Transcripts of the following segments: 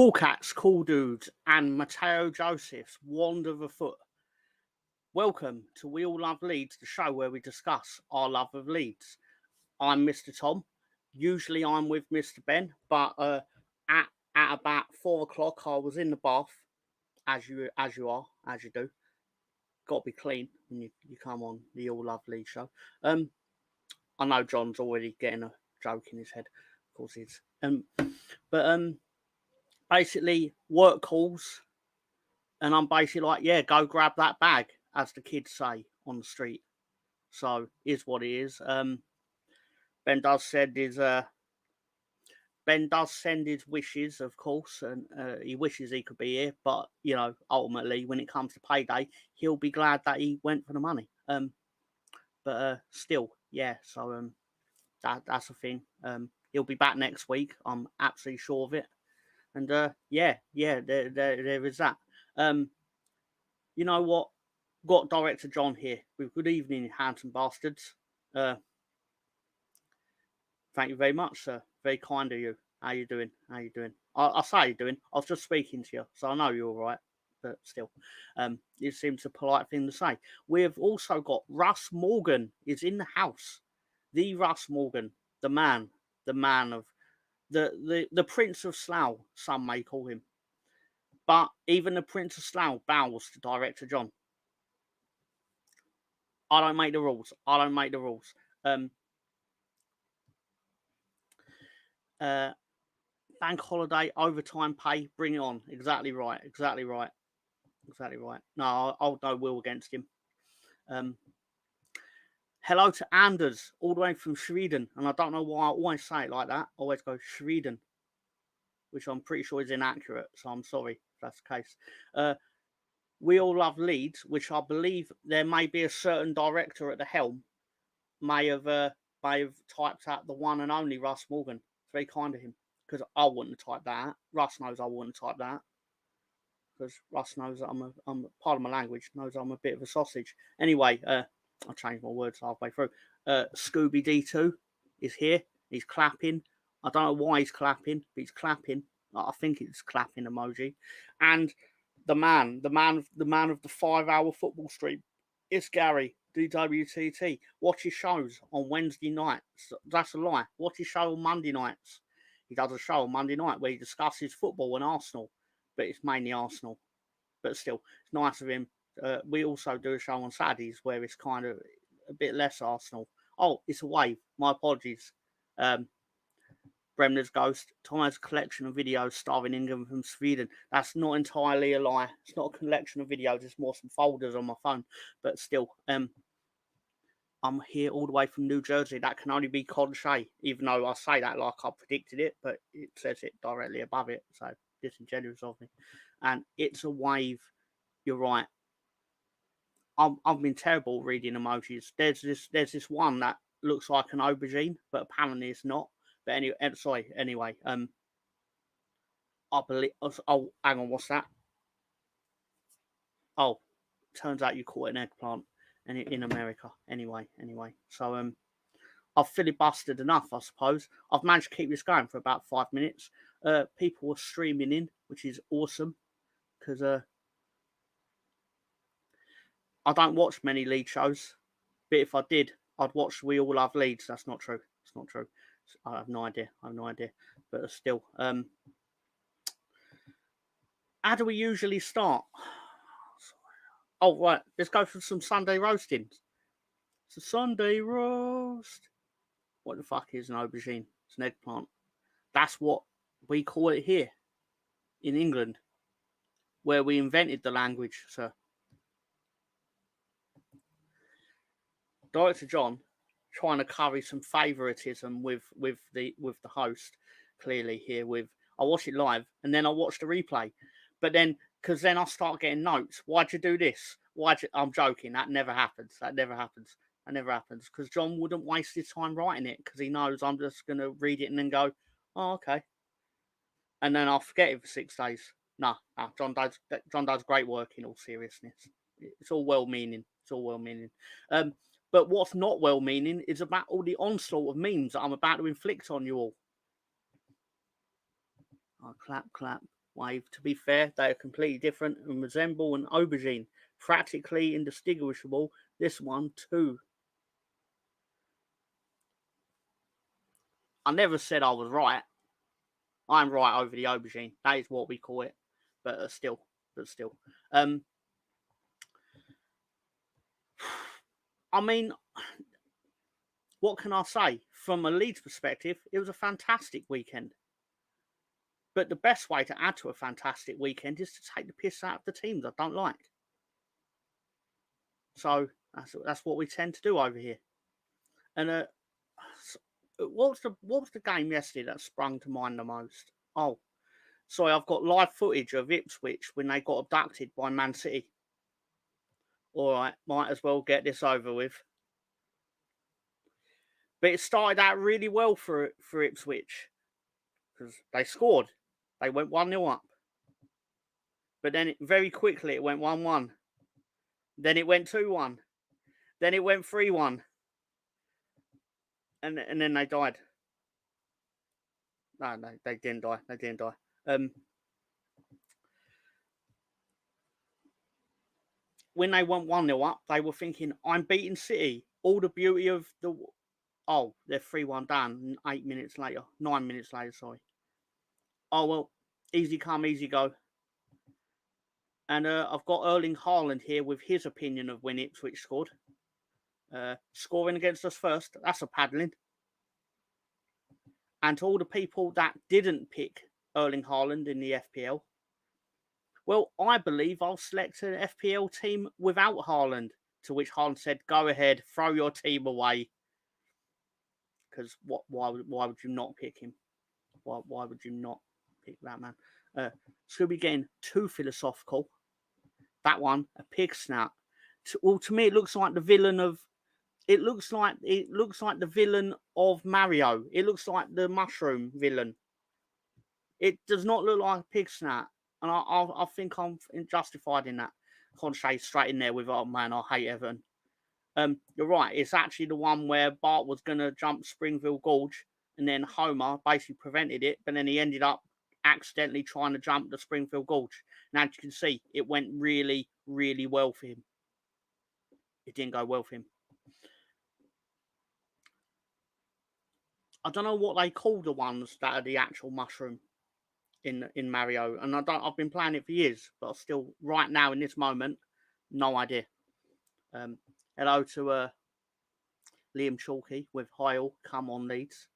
Cool Cats, Cool Dudes, and Matteo Joseph's Wander the Foot. Welcome to We All Love Leeds, the show where we discuss our love of Leeds. I'm Mr. Tom. Usually I'm with Mr. Ben, but at about 4 o'clock I was in the bath, as you do. Got to be clean when you come on the All Love Leeds show. I know John's already getting a joke in his head. Of course he is. Basically work calls, and I'm basically like, yeah, go grab that bag, as the kids say on the street. So is what it is. Ben does send his wishes, of course, and he wishes he could be here. But you know, ultimately, when it comes to payday, he'll be glad that he went for the money. But still, yeah. So that's the thing. He'll be back next week. I'm absolutely sure of it. And yeah, there is that. You know what? Got Director John here with good evening, handsome bastards. Thank you very much, sir. Very kind of you. How you doing? I say how you doing. I was just speaking to you, so I know you're all right. But still, it seems a polite thing to say. We have also got Russ Morgan is in the house. The Russ Morgan, the man of the Prince of Slough, some may call him. But even the Prince of Slough bows to Director John. I don't make the rules. Bank holiday, overtime pay, bring it on. Exactly right. No, I'll no will against him. Hello to Anders, all the way from Sweden. And I don't know why I always say it like that. I always go Sweden, which I'm pretty sure is inaccurate. So I'm sorry if that's the case. We All Love Leeds, which I believe there may be a certain director at the helm, may have typed out the one and only Russ Morgan. It's very kind of him, because I wouldn't type that. Russ knows I wouldn't type that, because Russ knows that I'm part of my language, knows I'm a bit of a sausage. Anyway, I changed my words halfway through. Scooby D2 is here. He's clapping. I don't know why he's clapping, but he's clapping. I think it's clapping emoji. And the man of the 5-hour football stream. It's Gary, DWTT. Watch his shows on Wednesday nights. That's a lie. Watch his show on Monday nights. He does a show on Monday night where he discusses football and Arsenal, but it's mainly Arsenal. But still, it's nice of him. We also do a show on Saturdays where it's kind of a bit less Arsenal. Oh, it's a wave. My apologies. Bremner's Ghost. Tom has a collection of videos starring England from Sweden. That's not entirely a lie. It's not a collection of videos. It's more some folders on my phone. But still, I'm here all the way from New Jersey. That can only be Conche, even though I say that like I predicted it, but it says it directly above it. So disingenuous of me. And it's a wave. You're right. I've been terrible reading emojis. There's this one that looks like an aubergine, but apparently it's not. But anyway, I believe. Oh, hang on, what's that? Oh, turns out you caught an eggplant in America. Anyway. So I've filibustered enough, I suppose. I've managed to keep this going for about 5 minutes. People were streaming in, which is awesome, because I don't watch many Leeds shows. But if I did, I'd watch We All Love Leeds. That's not true. It's not true. I have no idea. But still, how do we usually start? Oh, right. Let's go for some Sunday roasting. It's a Sunday roast. What the fuck is an aubergine? It's an eggplant. That's what we call it here in England, where we invented the language, sir. Director John trying to curry some favouritism with the host, clearly here with I watch it live and then I watch the replay. But then because then I start getting notes. Why'd you do this? I'm joking, that never happens. Because John wouldn't waste his time writing it because he knows I'm just gonna read it and then go, oh, okay. And then I'll forget it for 6 days. Nah, John does great work in all seriousness. It's all well meaning. But what's not well-meaning is about all the onslaught of memes that I'm about to inflict on you all. Oh, clap. Wave. To be fair, they are completely different and resemble an aubergine, practically indistinguishable. This one too. I never said I was right. I'm right over the aubergine. That is what we call it. But still. I mean, what can I say? From a Leeds perspective, it was a fantastic weekend. But the best way to add to a fantastic weekend is to take the piss out of the teams I don't like. So that's what we tend to do over here. And what was the game yesterday that sprung to mind the most? Oh, sorry, I've got live footage of Ipswich when they got abducted by Man City. All right, might as well get this over with. But it started out really well for Ipswich because they scored. They went 1-0 up. But then very quickly it went 1-1. Then it went 2-1. Then it went 3-1. And then they died. No, they didn't die. They didn't die. When they went 1-0 up, they were thinking, I'm beating City. All the beauty of the... Oh, they're 3-1 down 9 minutes later, sorry. Oh, well, easy come, easy go. And I've got Erling Haaland here with his opinion of when Ipswich scored. Scoring against us first, that's a paddling. And to all the people that didn't pick Erling Haaland in the FPL, well, I believe I'll select an FPL team without Haaland. To which Haaland said, go ahead, throw your team away. Because why would you not pick him? Why would you not pick that man? So we're getting too philosophical. That one, a pig snap. Well, to me, it looks like the villain of... It looks like the villain of Mario. It looks like the mushroom villain. It does not look like a pig snap. And I think I'm justified in that. Conche straight in there with, oh man, I hate Everton. You're right. It's actually the one where Bart was going to jump Springville Gorge and then Homer basically prevented it. But then he ended up accidentally trying to jump the Springville Gorge. And as you can see, it went really, really well for him. It didn't go well for him. I don't know what they call the ones that are the actual mushroom in Mario. And I've been playing it for years, but still right now in this moment, no idea. Hello to Liam Chalky with Hyle. Come on, Leeds.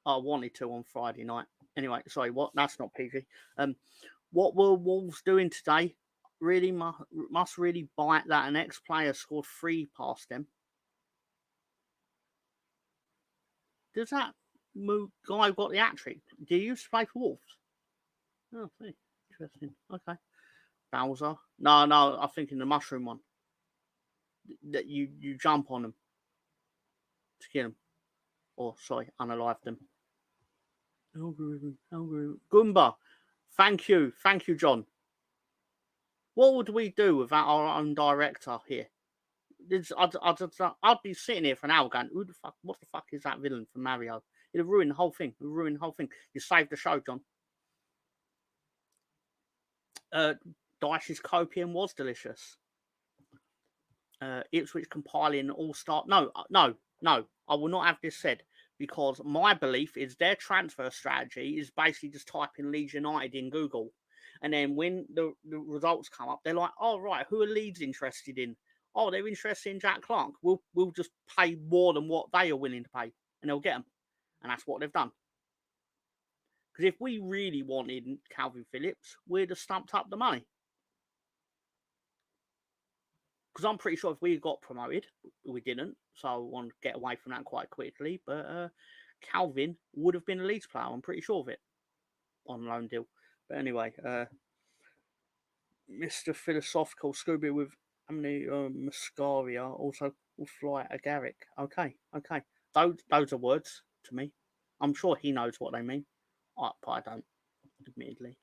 I wanted to on Friday night. Anyway, sorry, what? That's not PG. What were Wolves doing today? Really must really bite that an ex-player scored 3 past them. Does that guy got the hat-trick? Do you used to play for Wolves? Oh, see. Interesting. Okay. Bowser. No, I'm thinking the mushroom one. That you jump on them to kill them. Or, sorry, unalive them. Algorithm. Goomba. Thank you, John. What would we do without our own director here? I'd be sitting here for an hour going, what the fuck is that villain from Mario? It'd have ruined the whole thing. You saved the show, John. Dyche's copium was delicious. Ipswich compiling all-star... No, I will not have this said, because my belief is their transfer strategy is basically just typing Leeds United in Google. And then when the results come up, they're like, oh, right, who are Leeds interested in? Oh, they're interested in Jack Clark. We'll just pay more than what they are willing to pay, and they'll get them. And that's what they've done. Because if we really wanted Calvin Phillips, we'd have stumped up the money. Because I'm pretty sure if we got promoted, we didn't. So I want to get away from that quite quickly. But Calvin would have been a Leeds player. I'm pretty sure of it. On loan deal. But anyway, Mr. Philosophical Scooby with Amni Muscaria also will fly a Garrick. Okay. Those are words to me. I'm sure he knows what they mean. But I don't, admittedly.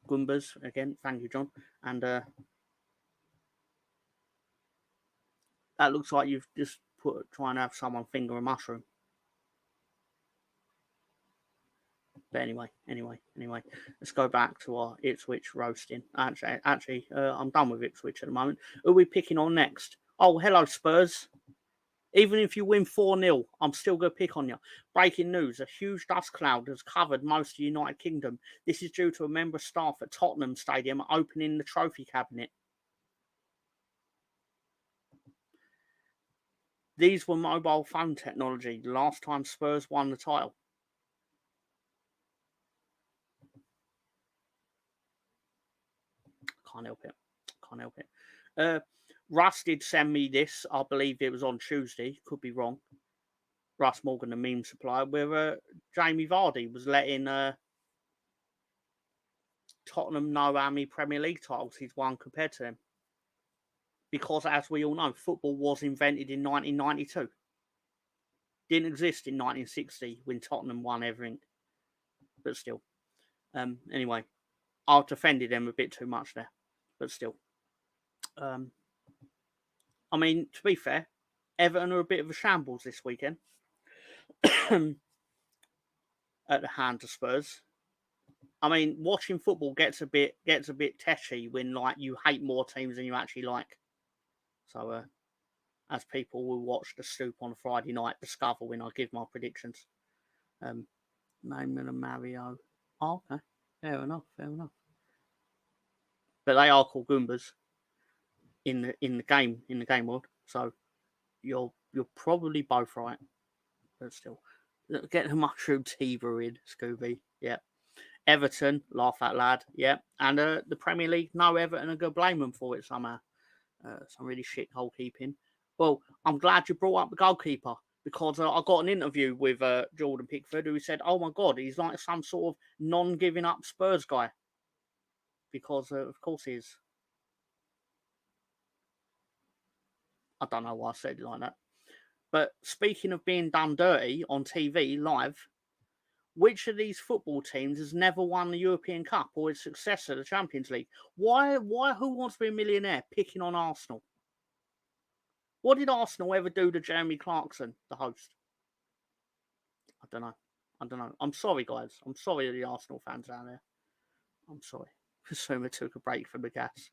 Goombas, again, thank you, John. And that looks like you've just trying to have someone finger a mushroom. But anyway, let's go back to our Ipswich roasting. Actually, I'm done with Ipswich at the moment. Who are we picking on next? Oh, hello, Spurs. Even if you win 4-0, I'm still going to pick on you. Breaking news, a huge dust cloud has covered most of the United Kingdom. This is due to a member of staff at Tottenham Stadium opening the trophy cabinet. These were mobile phone technology the last time Spurs won the title. Can't help it. Russ did send me this. I believe it was on Tuesday. Could be wrong. Russ Morgan, the meme supplier, where Jamie Vardy was letting Tottenham know how many Premier League titles he's won compared to them. Because, as we all know, football was invented in 1992. Didn't exist in 1960 when Tottenham won everything. But still. Anyway, I defended them a bit too much there. But still. I mean, to be fair, Everton are a bit of a shambles this weekend. At the hand of Spurs. I mean, watching football gets a bit tetchy when like you hate more teams than you actually like. So, as people will watch the Stoop on Friday night discover when I give my predictions. Neyman and Mario. Oh, okay, fair enough. But they are called Goombas in the game world. So you're probably both right. But still, get the mushroom Tiber in, Scooby. Yeah. Everton, laugh out loud. Yeah. And the Premier League, no Everton are going to blame them for it somehow. Some really shit goalkeeping. Well, I'm glad you brought up the goalkeeper because I got an interview with Jordan Pickford who said, oh my God, he's like some sort of non-giving up Spurs guy. Because, of course, he is. I don't know why I said it like that. But speaking of being done dirty on TV live, which of these football teams has never won the European Cup or its successor, the Champions League? Why Who Wants to Be a Millionaire picking on Arsenal? What did Arsenal ever do to Jeremy Clarkson, the host? I don't know. I'm sorry, guys. I'm sorry to the Arsenal fans out there. I'm sorry. Soma took a break from the gas.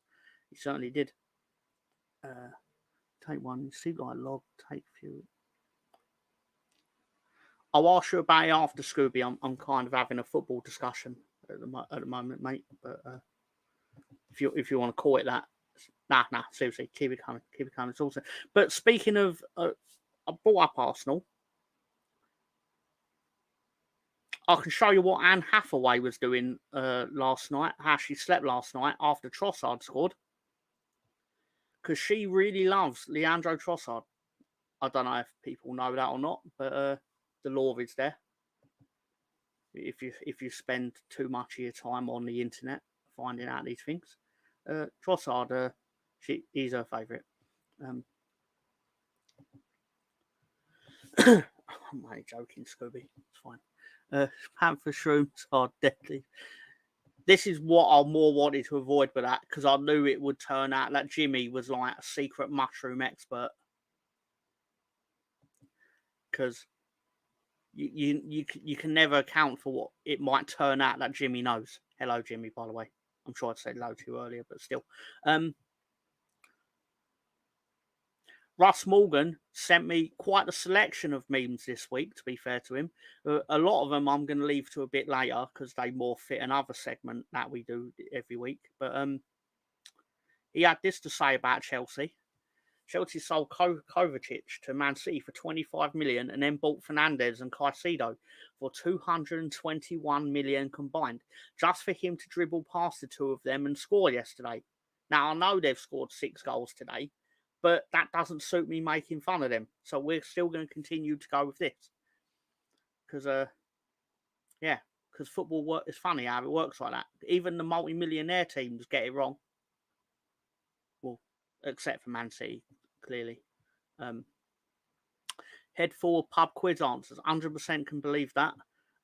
He certainly did. Take one. See like log. Take few. I'll ask you about it after, Scooby. I'm kind of having a football discussion at the moment, mate. But if you want to call it that, nah. Seriously, keep it coming. It's awesome. But speaking of, I brought up Arsenal. I can show you what Anne Hathaway was doing last night, how she slept last night after Trossard scored. Because she really loves Leandro Trossard. I don't know if people know that or not, but the law is there. If you spend too much of your time on the internet finding out these things, Trossard, he's her favourite. I'm only joking, Scooby. It's fine. Panther shrooms are deadly. This is what I more wanted to avoid with that, because I knew it would turn out that Jimmy was like a secret mushroom expert. Because you can never account for what it might turn out that Jimmy knows. Hello, Jimmy, by the way. I'm sure I'd said hello to you earlier, but still. Russ Morgan sent me quite a selection of memes this week, to be fair to him. A lot of them I'm going to leave to a bit later because they more fit another segment that we do every week. But he had this to say about Chelsea. Chelsea sold Kovacic to Man City for 25 million and then bought Fernandes and Caicedo for 221 million combined, just for him to dribble past the two of them and score yesterday. Now, I know they've scored 6 goals today, but that doesn't suit me making fun of them. So we're still going to continue to go with this. Because, because football is funny how it works like that. Even the multi-millionaire teams get it wrong. Well, except for Man City, clearly. Head forward pub quiz answers. 100% can believe that.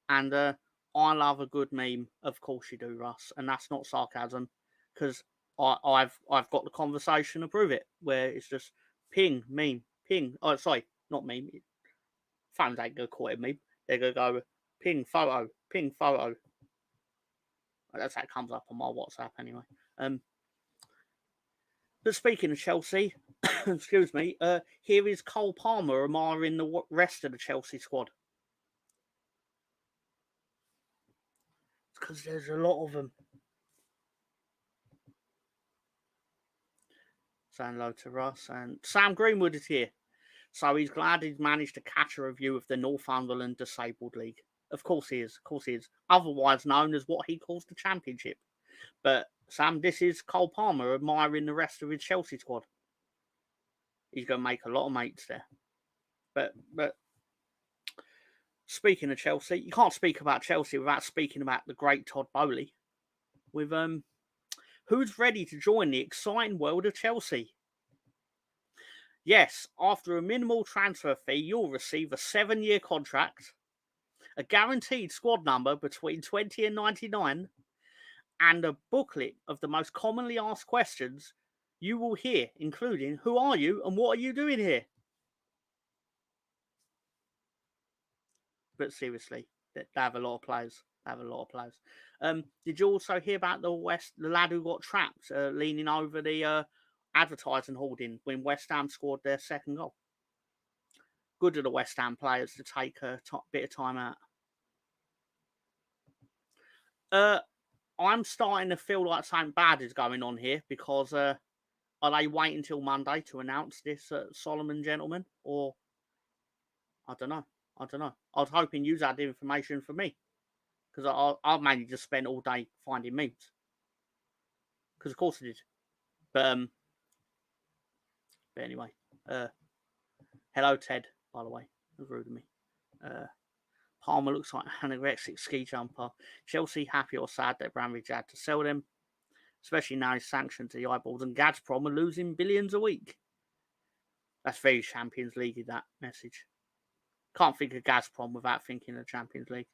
And I love a good meme. Of course you do, Russ. And that's not sarcasm. Because I've got the conversation to prove it, where it's just ping, meme, ping. Oh, sorry, not meme. Fans ain't going to call it meme. They're going to go Ping photo. That's how it comes up on my WhatsApp anyway. But speaking of Chelsea, excuse me, here is Cole Palmer admiring the rest of the Chelsea squad. Because there's a lot of them. Saying hello to Russ. And Sam Greenwood is here. So he's glad he's managed to catch a review of the Northumberland Disabled League. Of course he is. Otherwise known as what he calls the Championship. But Sam, this is Cole Palmer admiring the rest of his Chelsea squad. He's going to make a lot of mates there. But speaking of Chelsea, you can't speak about Chelsea without speaking about the great Todd Boehly. With who's ready to join the exciting world of Chelsea? Yes, after a minimal transfer fee, you'll receive a 7-year contract, a guaranteed squad number between 20 and 99, and a booklet of the most commonly asked questions you will hear, including who are you and what are you doing here? But seriously, they have a lot of players. Did you also hear about the lad who got trapped leaning over the advertising hoarding when West Ham scored their second goal? Good of the West Ham players to take a bit of time out. I'm starting to feel like something bad is going on here because are they waiting until Monday to announce this Solomon gentleman? Or I don't know. I was hoping you had the information for me because I mainly just spent all day finding memes. Because of course I did. But anyway, hello Ted, by the way. That was rude of me. Palmer looks like an anorexic ski jumper. Chelsea happy or sad that Abramovich had to sell them, especially now he's sanctioned to the eyeballs, and Gazprom are losing billions a week. That's very Champions League, that message. Can't think of Gazprom without thinking of Champions League.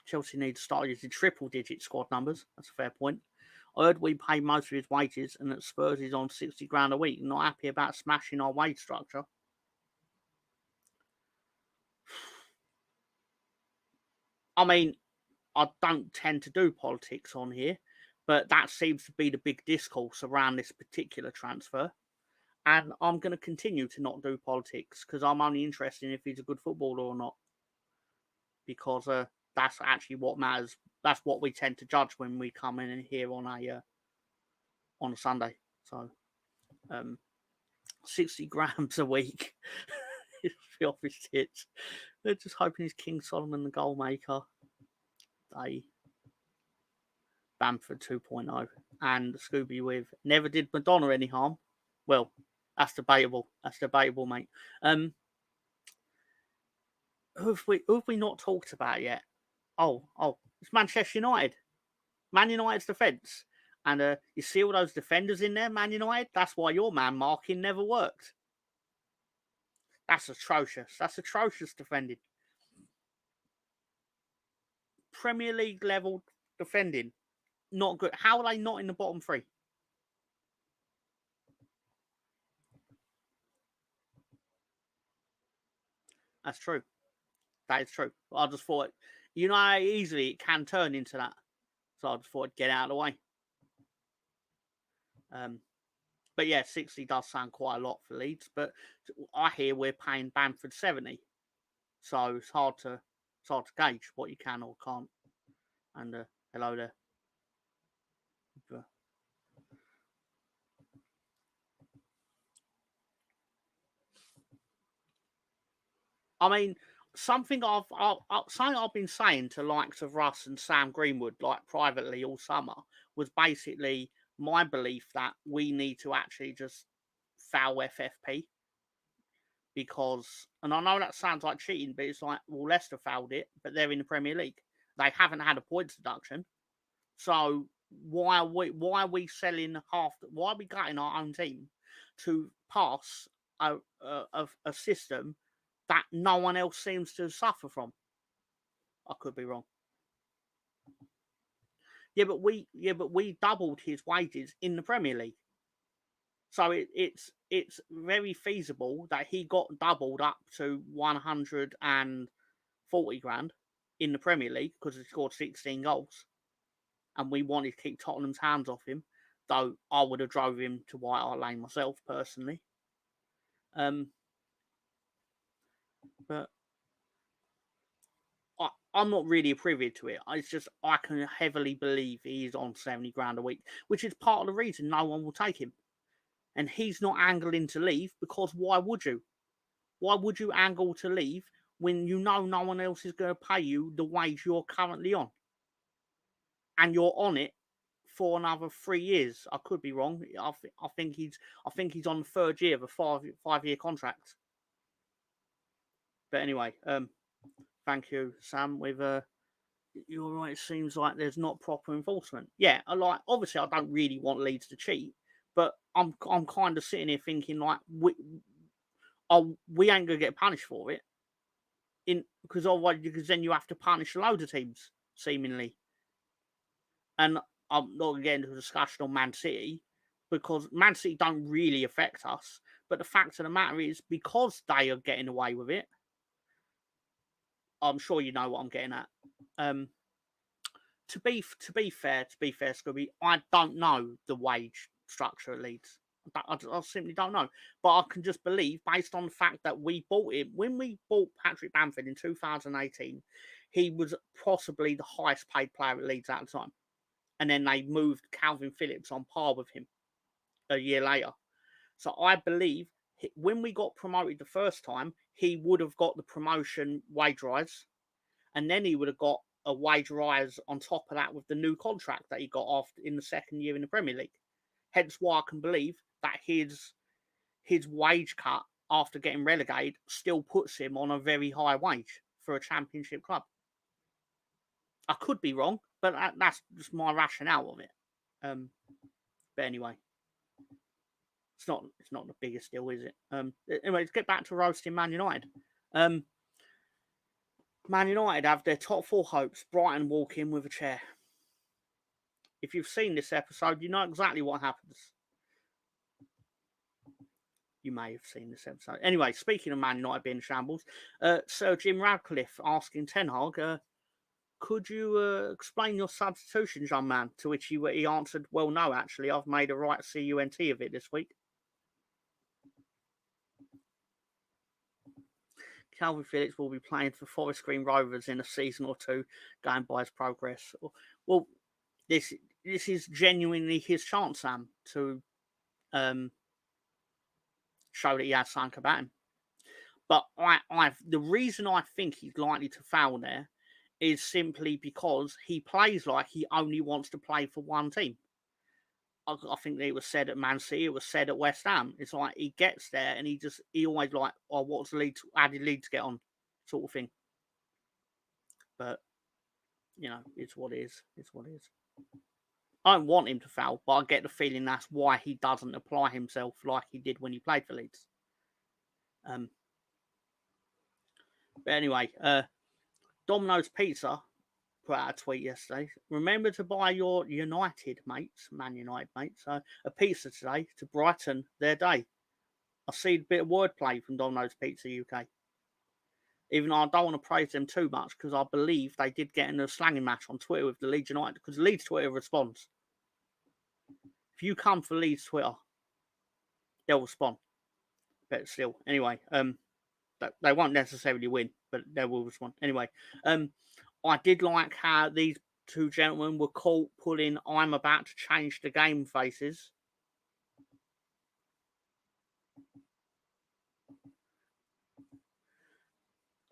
Chelsea need to start using triple-digit squad numbers. That's a fair point. I heard we pay most of his wages and that Spurs is on 60 grand a week. Not happy about smashing our wage structure. I mean, I don't tend to do politics on here, but that seems to be the big discourse around this particular transfer. And I'm going to continue to not do politics because I'm only interested in if he's a good footballer or not. Because that's actually what matters. That's what we tend to judge when we come in here on a Sunday. So, 60 grams a week. The office tits. They're just hoping he's King Solomon the goal maker. Bamford 2.0 and Scooby with never did Madonna any harm. Well, that's debatable. Mate. Who have we not talked about yet? Oh, it's Manchester United. Man United's defence. And you see all those defenders in there, Man United? That's why your man marking never worked. That's atrocious. That's atrocious defending. Premier League level defending. Not good. How are they not in the bottom three? That's true. That is true. I just thought, you know how easily it can turn into that. So I just thought I'd get out of the way. But yeah, 60 does sound quite a lot for Leeds. But I hear we're paying Bamford 70. So it's hard to gauge what you can or can't. And hello there. I mean, something I've been saying to likes of Russ and Sam Greenwood, like privately all summer, was basically my belief that we need to actually just foul FFP. Because, and I know that sounds like cheating, but it's like, well, Leicester fouled it, but they're in the Premier League. They haven't had a points deduction. So why are we selling why are we gutting our own team to pass a system that no one else seems to suffer from? I could be wrong. Yeah, but we doubled his wages in the Premier League. So it's very feasible that he got doubled up to 130 40 grand in the Premier League because he scored 16 goals, and we wanted to keep Tottenham's hands off him, though I would have drove him to White Hart Lane myself personally. But I'm not really privy to it. It's just I can heavily believe he's on 70 grand a week, which is part of the reason no one will take him. And he's not angling to leave, because why would you? Why would you angle to leave when you know no one else is going to pay you the wage you're currently on? And you're on it for another 3 years. I could be wrong. I think he's on the third year of a five-year contract. But anyway, thank you, Sam. With you're right. It seems like there's not proper enforcement. Yeah, obviously I don't really want Leeds to cheat, but I'm kind of sitting here thinking like we ain't gonna get punished for it, because then you have to punish a load of teams seemingly. And I'm not going to get into a discussion on Man City, because Man City don't really affect us. But the fact of the matter is, because they are getting away with it, I'm sure you know what I'm getting at. To be fair, Scooby, I don't know the wage structure at Leeds. I simply don't know. But I can just believe, based on the fact that we bought him, when we bought Patrick Bamford in 2018, he was possibly the highest paid player at Leeds at the time. And then they moved Calvin Phillips on par with him a year later. So I believe when we got promoted the first time, he would have got the promotion wage rise, and then he would have got a wage rise on top of that with the new contract that he got after in the second year in the Premier League. Hence why I can believe that his wage cut after getting relegated still puts him on a very high wage for a Championship club. I could be wrong, but that's just my rationale of it. But anyway, it's not the biggest deal, is it? Anyway, let's get back to roasting Man United. Man United have their top 4 hopes. Brighton walk in with a chair. If you've seen this episode, you know exactly what happens. You may have seen this episode. Anyway, speaking of Man United being in shambles, Sir Jim Radcliffe asking Ten Hag, could you explain your substitutions, young man? To which he answered, well, no, actually, I've made a right CUNT of it this week. Calvin Phillips will be playing for Forest Green Rovers in a season or two, going by his progress. Well, this is genuinely his chance, Sam, to show that he has something about him. But the reason I think he's likely to fail there is simply because he plays like he only wants to play for one team. I think that it was said at Man City, it was said at West Ham. It's like he gets there and he always like, oh, what's the Leeds, how did Leeds get on, sort of thing. But you know, it's what it is. It's what it is. I don't want him to fail, but I get the feeling that's why he doesn't apply himself like he did when he played for Leeds. But anyway, Domino's Pizza put out a tweet yesterday. Remember to buy your United mates, Man United mates, a pizza today to brighten their day. I see a bit of wordplay from Domino's Pizza UK. Even though I don't want to praise them too much, because I believe they did get in a slanging match on Twitter with the Leeds United, because Leeds Twitter responds. If you come for Leeds Twitter, they'll respond. But still, anyway, they won't necessarily win, but they will respond. Anyway, I did like how these two gentlemen were caught pulling "I'm about to change the game" faces.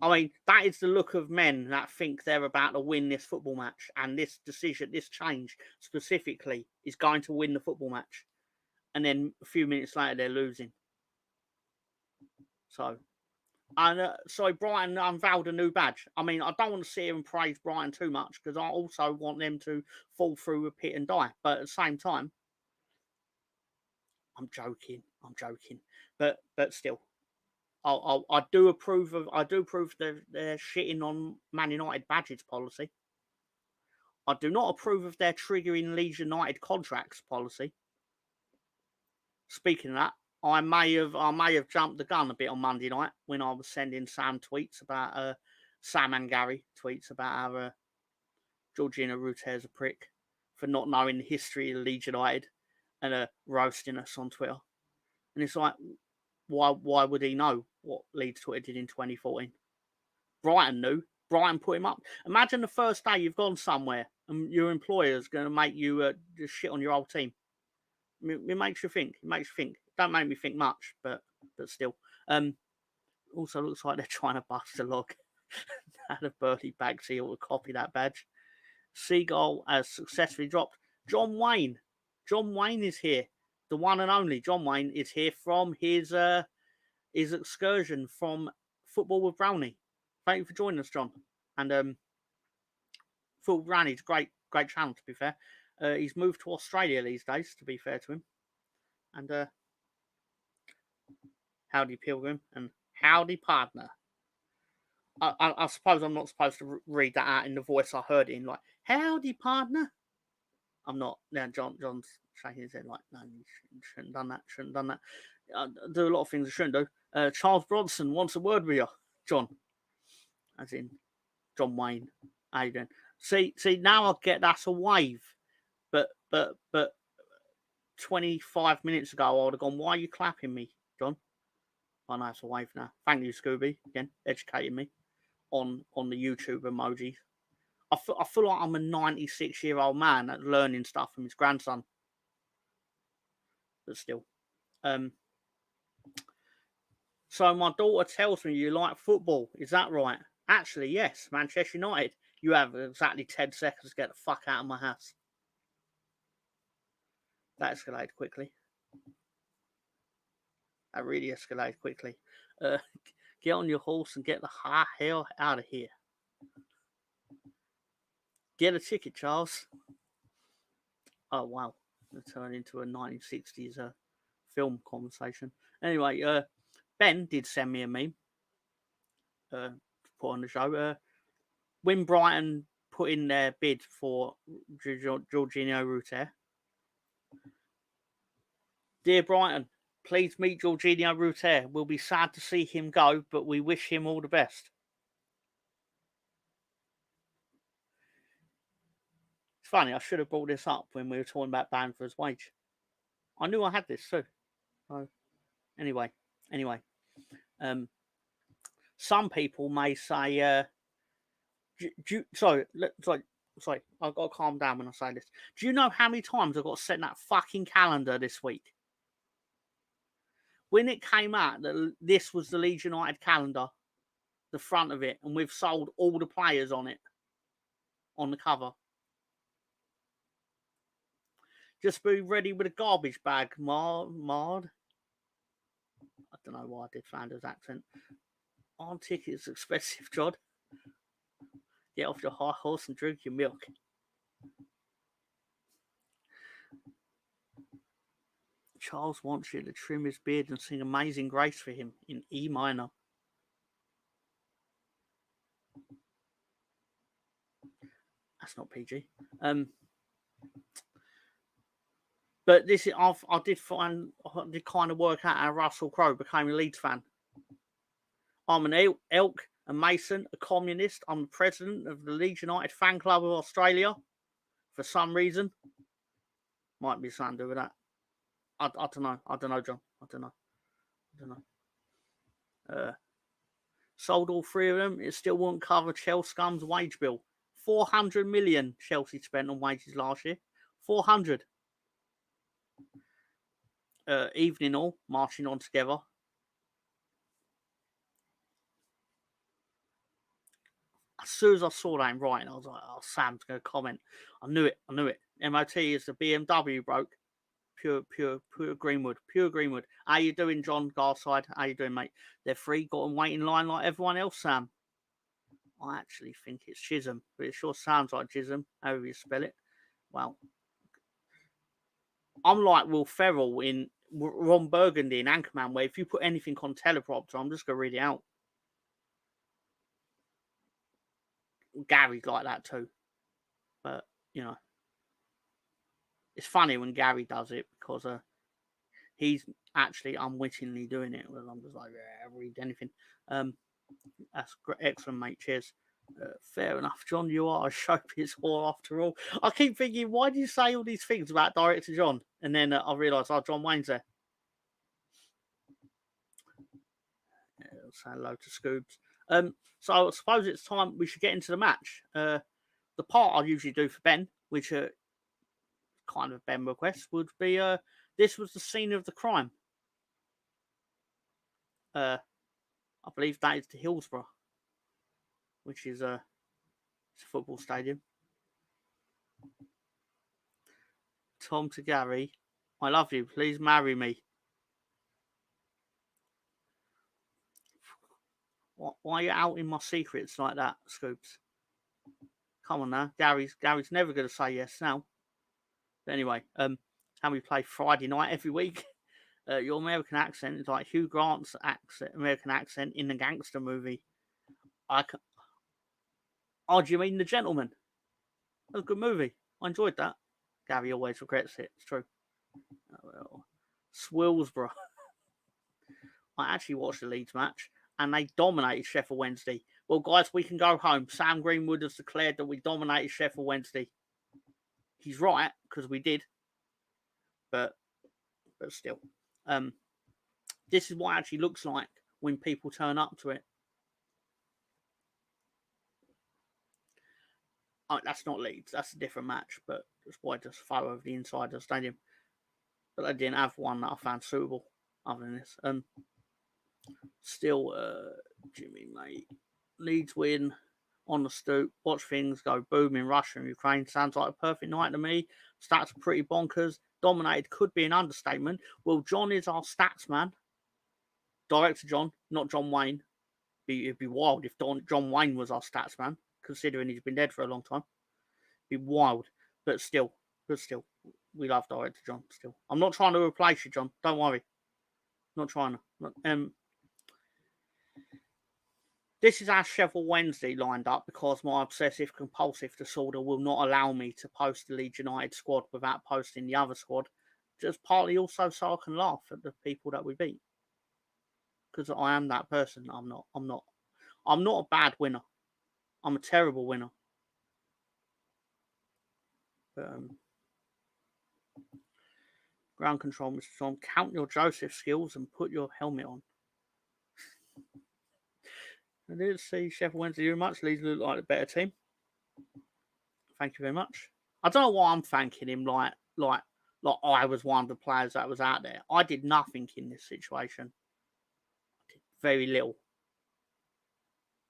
I mean, that is the look of men that think they're about to win this football match, and this decision, this change specifically, is going to win the football match. And then a few minutes later, they're losing. So, and Brighton unveiled a new badge. I mean, I don't want to sit here and praise Brighton too much, because I also want them to fall through a pit and die. But at the same time, I'm joking. But still, I do approve their shitting on Man United badges policy. I do not approve of their triggering Leeds United contracts policy. Speaking of that, I may have jumped the gun a bit on Monday night when I was sending Sam tweets about Sam and Gary tweets about how Georgina Ruter's a prick for not knowing the history of Leeds United and roasting us on Twitter. And it's like, why would he know what Leeds Twitter did in 2014? Brighton knew. Brighton put him up. Imagine the first day you've gone somewhere and your employer's going to make you just shit on your old team. It makes you think. It makes you think. Don't make me think much, but still. Also looks like they're trying to bust a log. Had a Bertie Bagsy ought to copy that badge. Seagull has successfully dropped. John Wayne. John Wayne is here. The one and only John Wayne is here from his excursion from Football with Brownie. Thank you for joining us, John. And Football with Brownie's a great channel, to be fair. He's moved to Australia these days, to be fair to him. And howdy, Pilgrim, and howdy, partner. I suppose I'm not supposed to read that out in the voice I heard it in, like, howdy, partner. I'm not. Now, John's shaking his head like, no, you shouldn't have done that. I do a lot of things I shouldn't do. Charles Bronson wants a word with you, John. As in, John Wayne. How you doing? See, now I get that's a wave. But 25 minutes ago, I would have gone, why are you clapping me, John? I know it's a wave now. Thank you, Scooby, again, educating me on the YouTube emojis. I feel like I'm a 96-year-old man that's learning stuff from his grandson. But still. So my daughter tells me you like football. Is that right? Actually, yes. Manchester United. You have exactly 10 seconds to get the fuck out of my house. That escalated quickly. That really escalated quickly. Get on your horse and get the hell out of here. Get a ticket, Charles. Oh, wow. It turned into a 1960s film conversation. Anyway, Ben did send me a meme to put on the show. When Brighton put in their bid for Georginio Ruter, dear Brighton, please meet Georginio Ruter. We'll be sad to see him go, but we wish him all the best. It's funny, I should have brought this up when we were talking about Bamford's wage. I knew I had this too. So, anyway. Some people may say, sorry, I've got to calm down when I say this. Do you know how many times I've got to set that fucking calendar this week? When it came out that this was the Leeds United calendar, the front of it, and we've sold all the players on it, on the cover. Just be ready with a garbage bag, Mard. I don't know why I did Flanders accent. Aren't tickets expensive, Jod? Get off your high horse and drink your milk. Charles wants you to trim his beard and sing Amazing Grace for him in E minor. That's not PG. But this is I did kind of work out how Russell Crowe became a Leeds fan. I'm an elk, a Mason, a communist. I'm the president of the Leeds United Fan Club of Australia. For some reason, might be something to do with that. I don't know. I don't know, John. I don't know. Sold all three of them. It still won't cover Chelsea Scum's wage bill. 400 million Chelsea spent on wages last year. 400. Evening all, marching on together. As soon as I saw that in writing, I was like, oh, Sam's going to comment. I knew it. MOT is the BMW bloke. Pure Greenwood. How you doing, John Garside? How you doing, mate? They're free. Got them wait in line like everyone else, Sam. I actually think it's Chisholm, but it sure sounds like Chisholm, however you spell it. Well, I'm like Will Ferrell in Ron Burgundy in Anchorman, where if you put anything on teleprompter, I'm just going to read it out. Gary's like that too. But, you know, it's funny when Gary does it because he's actually unwittingly doing it. Well, I'm just like, yeah, read anything. That's great. Excellent, mate. Cheers. Fair enough, John. You are a showbiz whore after all. I keep thinking, why do you say all these things about director John? And then I realise, oh, John Wayne's there. Say hello to Scoobs. So I suppose it's time we should get into the match. The part I usually do for Ben, which kind of Ben request, would be this was the scene of the crime. I believe that is the Hillsborough, which is it's a football stadium. Tom to Gary, I love you. Please marry me. Why are you outing my secrets like that, Scoops? Come on now. Gary's never going to say yes now. But anyway, how we play Friday night every week. Your American accent is like Hugh Grant's American accent in the gangster movie. Oh, do you mean The Gentleman? That was a good movie. I enjoyed that. Gary always regrets it. It's true. Well, Swillsborough. I actually watched the Leeds match, and they dominated Sheffield Wednesday. Well, guys, we can go home. Sam Greenwood has declared that we dominated Sheffield Wednesday. He's right, because we did. But still. This is what it actually looks like when people turn up to it. Oh, that's not Leeds. That's a different match, but that's why I just photo of the inside of the stadium. But I didn't have one that I found suitable other than this. Still, Jimmy, mate. Leeds win on the stoop. Watch things go boom in Russia and Ukraine. Sounds like a perfect night to me. Stats are pretty bonkers. Dominated could be an understatement. Well, John is our stats man. Director John, not John Wayne. It'd be wild if John Wayne was our stats man, considering he's been dead for a long time. It'd be wild. But still, we love Director John still. I'm not trying to replace you, John. Don't worry. I'm not trying to. This is our Sheffield Wednesday lined up because my obsessive compulsive disorder will not allow me to post the Leeds United squad without posting the other squad. Just partly also so I can laugh at the people that we beat. Because I am that person. I'm not a bad winner. I'm a terrible winner. But, ground control, Mr. Tom. Count your Joseph skills and put your helmet on. I didn't see Sheffield Wednesday do much. Leeds look like a better team. Thank you very much. I don't know why I'm thanking him like I was one of the players that was out there. I did nothing in this situation. I did very little.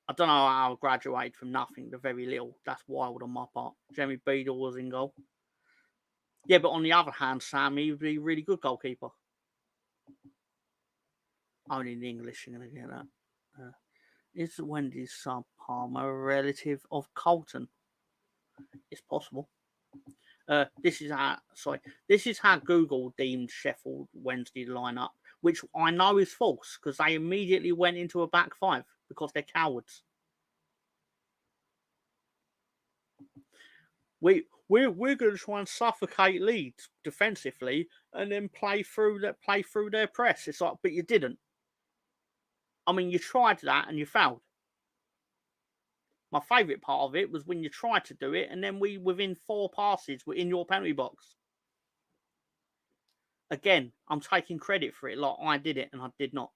I don't know how I graduated from nothing to very little. That's wild on my part. Jamie Beadle was in goal. Yeah, but on the other hand, Sam, he would be a really good goalkeeper. Only in English, you're going to get that. Is Wendy's son Palmer a relative of Colton? It's possible. This is how Google deemed Sheffield Wednesday lineup, which I know is false because they immediately went into a back five because they're cowards. We're going to try and suffocate Leeds defensively and then play through their press. It's like, but you didn't. I mean, you tried that and you failed. My favourite part of it was when you tried to do it and then we, within 4 passes, were in your penalty box. Again, I'm taking credit for it. Like, I did it and I did not.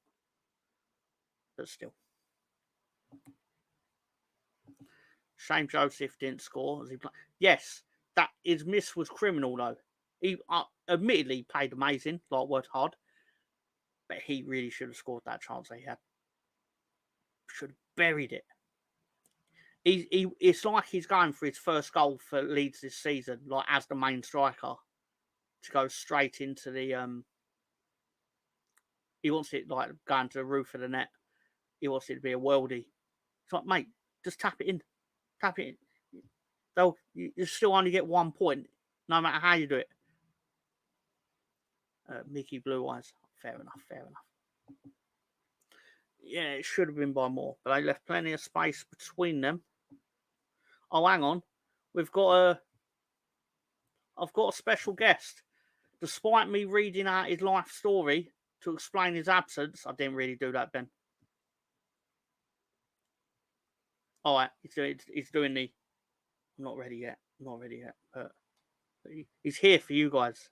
But still. Shame Joseph didn't score as he played. Yes, that his miss was criminal though. He admittedly played amazing, like worked hard, but he really should have scored that chance he had. Should have buried it. It's like he's going for his first goal for Leeds this season, like as the main striker, to go straight into the he wants it like going to the roof of the net. He wants it to be a worldie. It's like, mate, just tap it in. Tap it in. You still only get 1 point, no matter how you do it. Mickey Blue Eyes. Fair enough. Yeah, it should have been by more, but they left plenty of space between them. Oh, hang on. I've got a special guest. Despite me reading out his life story to explain his absence, I didn't really do that, Ben. All right, he's doing the. I'm not ready yet. But he's here for you guys.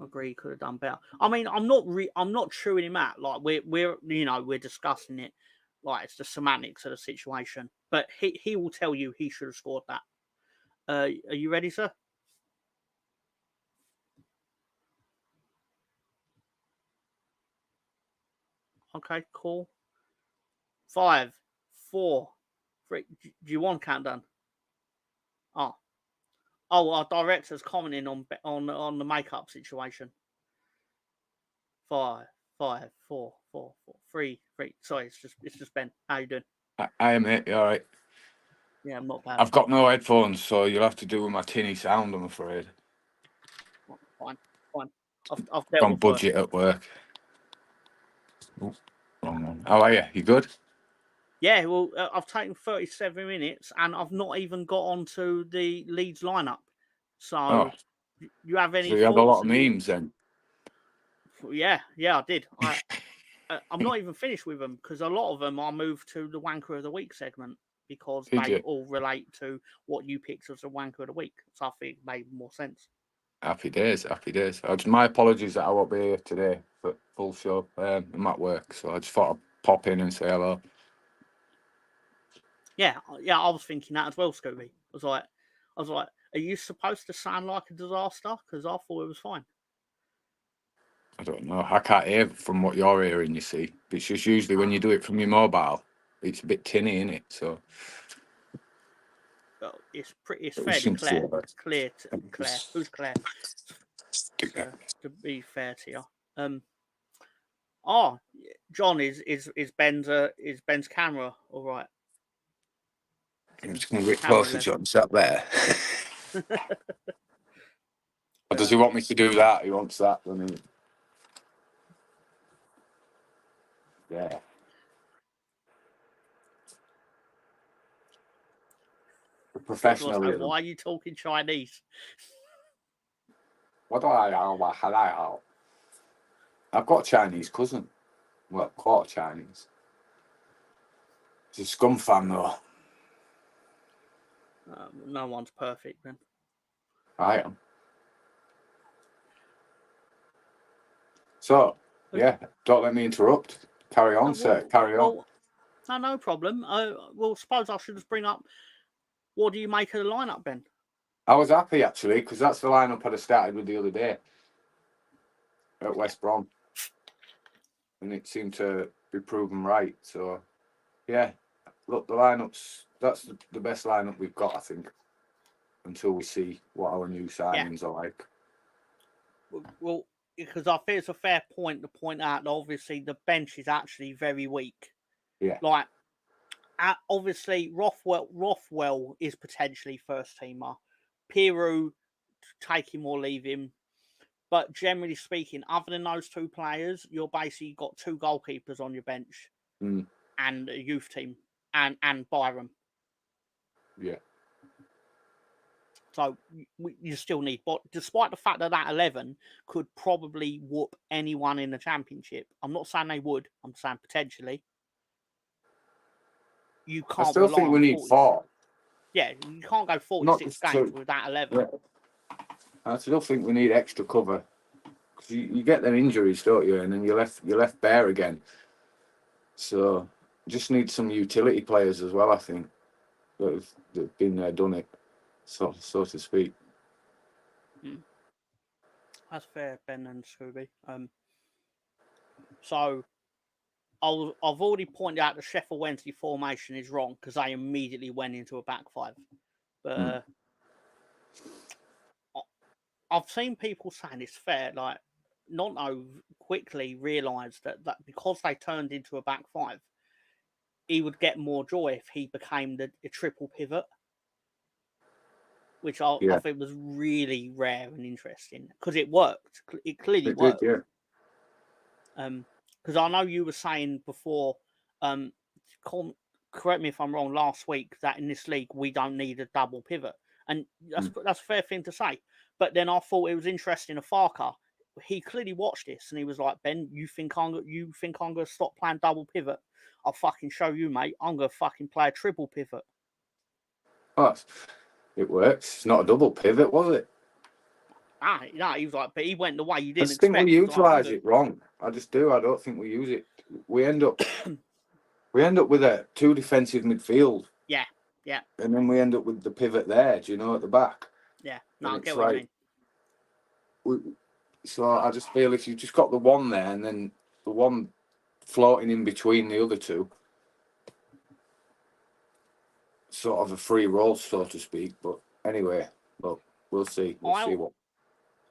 Agree, could have done better. I mean, I'm not chewing him out. Like we're discussing it. Like it's the semantics of the situation. But he will tell you he should have scored that. Are you ready, sir? Okay, cool. 5, 4, 3. Do you want countdown? Oh, our director's commenting on the makeup situation. 5, 5, 4, 4, 4, 3, 3. Sorry, it's just Ben. How you doing? I am it. You all right? Yeah, I'm not bad. I've got no headphones, so you'll have to do with my tinny sound, I'm afraid. Fine. I've dealt on with budget at work. Ooh, wrong one. How are you? You good? Yeah, well, I've taken 37 minutes and I've not even got onto the Leeds lineup. So, you have any so you had a lot of thoughts? memes then? Yeah, I did. I'm not even finished with them because a lot of them I moved to the Wanker of the Week segment because Did they you? all relate to what you picked as the Wanker of the Week. So I think it made more sense. Happy days. My apologies that I won't be here today for full show. I'm at work, so I just thought I'd pop in and say hello. Yeah, I was thinking that as well, Scooby. I was like, are you supposed to sound like a disaster? Because I thought it was fine. I don't know. I can't hear from what you're hearing, you see. It's just usually when you do it from your mobile, it's a bit tinny, isn't it? So Well, it's fairly clear. Clear. Who's Claire? To be fair to you. John, is Ben's camera all right? I'm just going to get closer, John. Is that better? Or does he want me to do that? He wants that, doesn't he? Yeah. Professionalism. Why are you talking Chinese? What do I know? I've got a Chinese cousin. Well, quarter Chinese. He's a Scum fan, though. No one's perfect, then. I am. So, yeah, don't let me interrupt. Carry on, sir. Carry on. No problem. Well, suppose I should just bring up, what do you make of the lineup, Ben? I was happy, actually, because that's the lineup I'd have started with the other day at West Brom. And it seemed to be proven right. So, yeah, look, the lineups, that's the best lineup we've got, I think, until we see what our new signings are like. Well, because I think it's a fair point to point out that obviously the bench is actually very weak. Yeah. Like, obviously, Rothwell is potentially first teamer. Piru, take him or leave him. But generally speaking, other than those two players, you're basically got two goalkeepers on your bench and a youth team and Byram. Yeah. So you still need, but despite the fact that 11 could probably whoop anyone in the Championship, I'm not saying they would. I'm saying potentially. You can't. I still think we need 4. Yeah, you can't go 46 games with that 11. Yeah. I still think we need extra cover because you get them injuries, don't you? And then you're left bare again. So just need some utility players as well. I think that've been there, done it, so to speak. That's fair, Ben and Scooby. So I've already pointed out the Sheffield Wednesday formation is wrong because they immediately went into a back 5. But I've seen people saying it's fair. Like, Nonto quickly realised that because they turned into a back 5, he would get more joy if he became the triple pivot, which I think was really rare and interesting because it worked. It clearly worked. Did, yeah. Because I know you were saying before, correct me if I'm wrong, last week, that in this league we don't need a double pivot, and that's a fair thing to say. But then I thought it was interesting. Farker, he clearly watched this and he was like, Ben, you think I'm gonna stop playing double pivot? I'll fucking show you, mate. I'm gonna fucking play a triple pivot. Oh, it works. It's not a double pivot, was it? No, he was like, but he went the way you I didn't just think expect. we He was like, utilise it wrong. I just do. I don't think we use it. We end up with a 2 defensive midfield. Yeah, yeah. And then we end up with the pivot there, do you know, at the back. Yeah, no, And I get what you mean. So I just feel if you've just got the one there and then the one floating in between the other two, sort of a free roll, so to speak. But anyway, look, we'll see. We'll see what.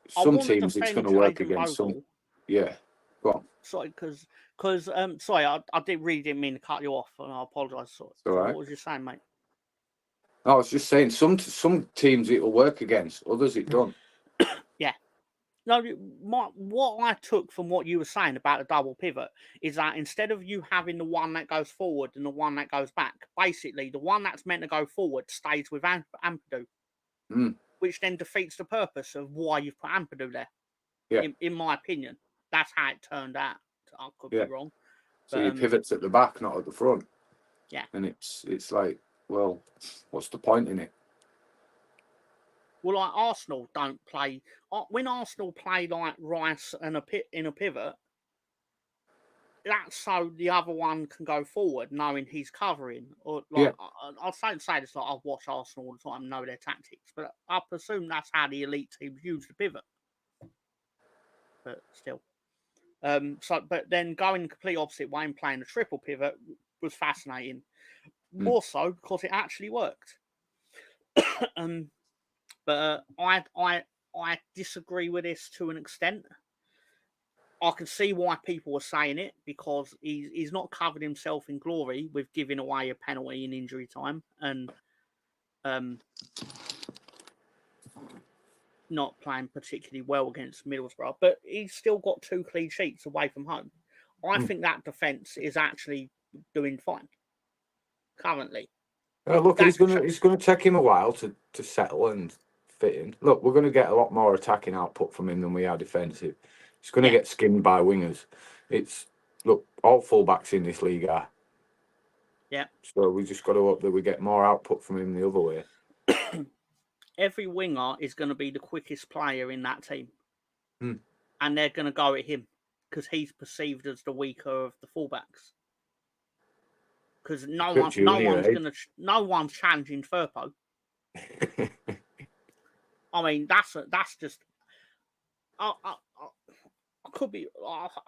Some teams it's going to work against. Some, yeah. Go on. Sorry, sorry, I didn't mean to cut you off, and I apologise. So, right. What was you saying, mate? I was just saying some teams it'll work against, others it don't. Yeah. No, what I took from what you were saying about the double pivot is that instead of you having the one that goes forward and the one that goes back, basically the one that's meant to go forward stays with Ampadu, which then defeats the purpose of why you've put Ampadu there. Yeah. In my opinion, that's how it turned out. I could be wrong. So your pivot's at the back, not at the front. Yeah. And it's like, well, what's the point in it? Well, like Arsenal don't play. When Arsenal play like Rice and in a pivot, that's so the other one can go forward knowing he's covering. Or like, I'll say this, like I've watched Arsenal all the time, know their tactics, but I presume that's how the elite teams use the pivot. But still. But then going the complete opposite way and playing a triple pivot was fascinating. More so because it actually worked. But I disagree with this to an extent. I can see why people are saying it because he's not covered himself in glory with giving away a penalty in injury time and not playing particularly well against Middlesbrough, but he's still got 2 clean sheets away from home. I think that defence is actually doing fine currently. Look, it's going to take him a while to settle and fit in. Look, we're going to get a lot more attacking output from him than we are defensive. He's going to get skimmed by wingers. All fullbacks in this league are. Yeah. So we just got to hope that we get more output from him the other way. Every winger is going to be the quickest player in that team. And they're going to go at him because he's perceived as the weaker of the fullbacks. Because no one's challenging Firpo. I mean, that's just. I could be.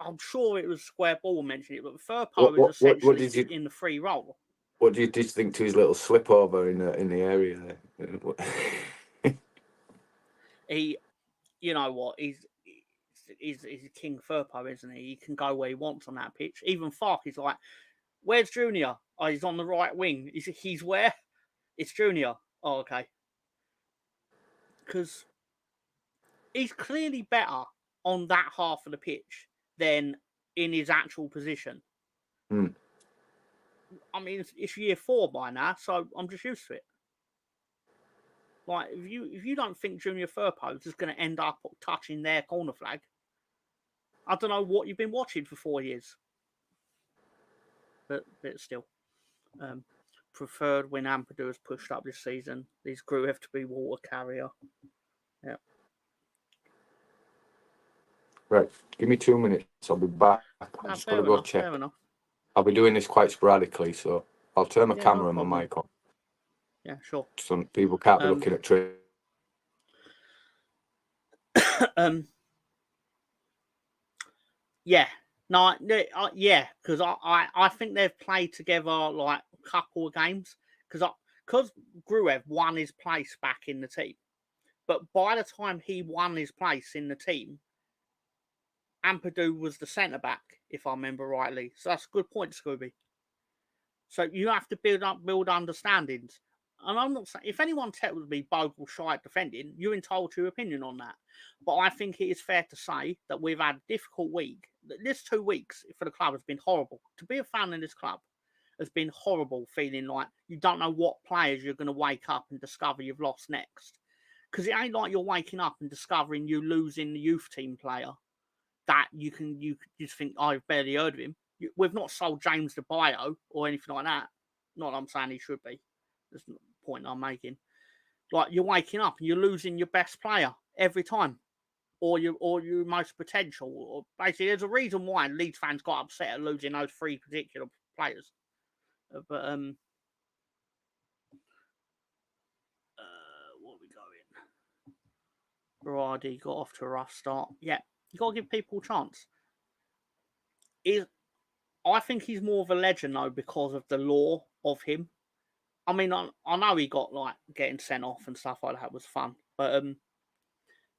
I'm sure it was Square Ball mentioned it, but Firpo is essentially in the free role. What do you think to his little slip over in the area there? You know what? He's King Firpo, isn't he? He can go where he wants on that pitch. Even Fark is like, where's Junior? Oh, he's on the right wing. He's where? It's Junior. Oh, okay. Because he's clearly better on that half of the pitch than in his actual position. I mean, it's year 4 by now, so I'm just used to it. Like, if you don't think Junior Firpo is just going to end up touching their corner flag, I don't know what you've been watching for 4 years. But still. Preferred when Ampadu has pushed up this season. These grew have to be water carrier. Yeah. Right. Give me 2 minutes. I'll be back. I'm just going to go check. Fair enough. I'll be doing this quite sporadically, so I'll turn my camera and my mic on. Yeah, sure. Some people can't be looking at trade. Yeah. No, yeah, because I think they've played together like a couple of games because Gruev won his place back in the team. But by the time he won his place in the team, Ampadu was the centre-back, if I remember rightly. So that's a good point, Scooby. So you have to build understandings. And I'm not saying, if anyone tells me Bogle shy at defending, you're entitled to your opinion on that. But I think it is fair to say that we've had a difficult week. This 2 weeks for the club has been horrible. To be a fan in this club has been horrible, feeling like you don't know what players you're going to wake up and discover you've lost next. Because it ain't like you're waking up and discovering you losing the youth team player that you just think, I've barely heard of him. We've not sold James De Bio or anything like that. Not that I'm saying he should be. That's not the point I'm making. Like, you're waking up and you're losing your best player every time, or your most potential. Or basically, there's a reason why Leeds fans got upset at losing those 3 particular players. But what are we going? Berardi got off to a rough start. Yeah, you got to give people a chance. I think he's more of a legend though because of the lore of him. I mean, I know he got like getting sent off and stuff like that was fun, but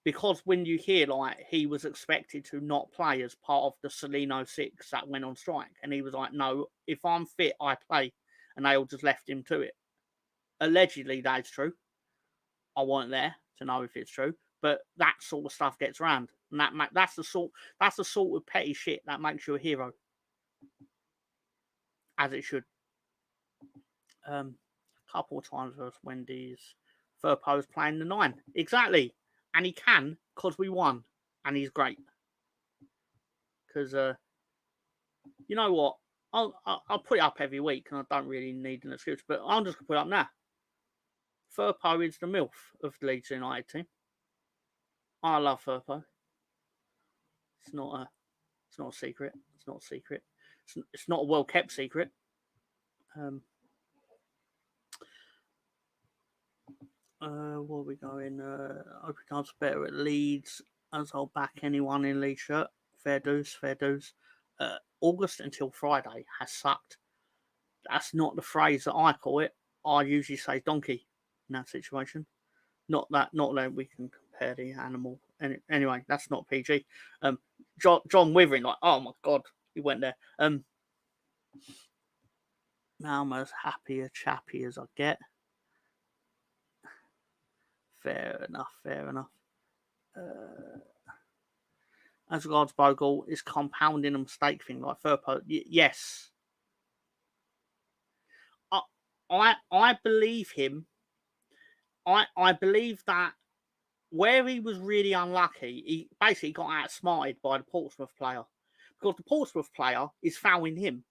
because when you hear like he was expected to not play as part of the Salino 6 that went on strike, and he was like, no, if I'm fit, I play, and they all just left him to it. Allegedly, that's true. I wasn't there to know if it's true, but that sort of stuff gets around, and that's the sort of petty shit that makes you a hero, as it should. A couple of times versus Wendy's. Firpo's playing the 9. Exactly. And he can because we won. And he's great. Because, you know what? I'll put it up every week and I don't really need an excuse. But I'm just going to put it up now. Firpo is the MILF of the Leeds United team. I love Firpo. It's not a secret. It's not a secret. It's not a well-kept secret. Where are we going? I hope he does better at Leeds, as I'll back anyone in Leeds shirt. Fair dues, fair dues. August until Friday has sucked. That's not the phrase that I call it. I usually say donkey in that situation. Not that we can compare the animal. Anyway, that's not PG. John Withering, like, oh my God, he went there. Now I'm as happy a chappy as I get. Fair enough. As regards Bogle, is compounding a mistake thing like Firpo. Yes. I believe him. I believe that where he was really unlucky, he basically got outsmarted by the Portsmouth player. Because the Portsmouth player is fouling him.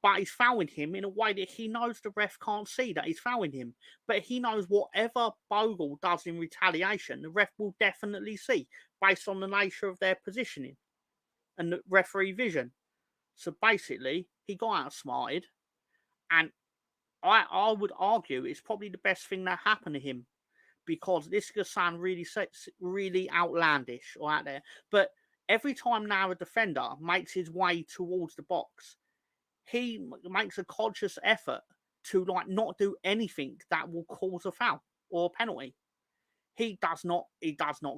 But he's fouling him in a way that he knows the ref can't see that he's fouling him. But he knows whatever Bogle does in retaliation, the ref will definitely see based on the nature of their positioning and the referee vision. So basically, he got outsmarted, and I would argue it's probably the best thing that happened to him, because this could sound really outlandish or out there, but every time now a defender makes his way towards the box, he makes a conscious effort to like not do anything that will cause a foul or a penalty. He does not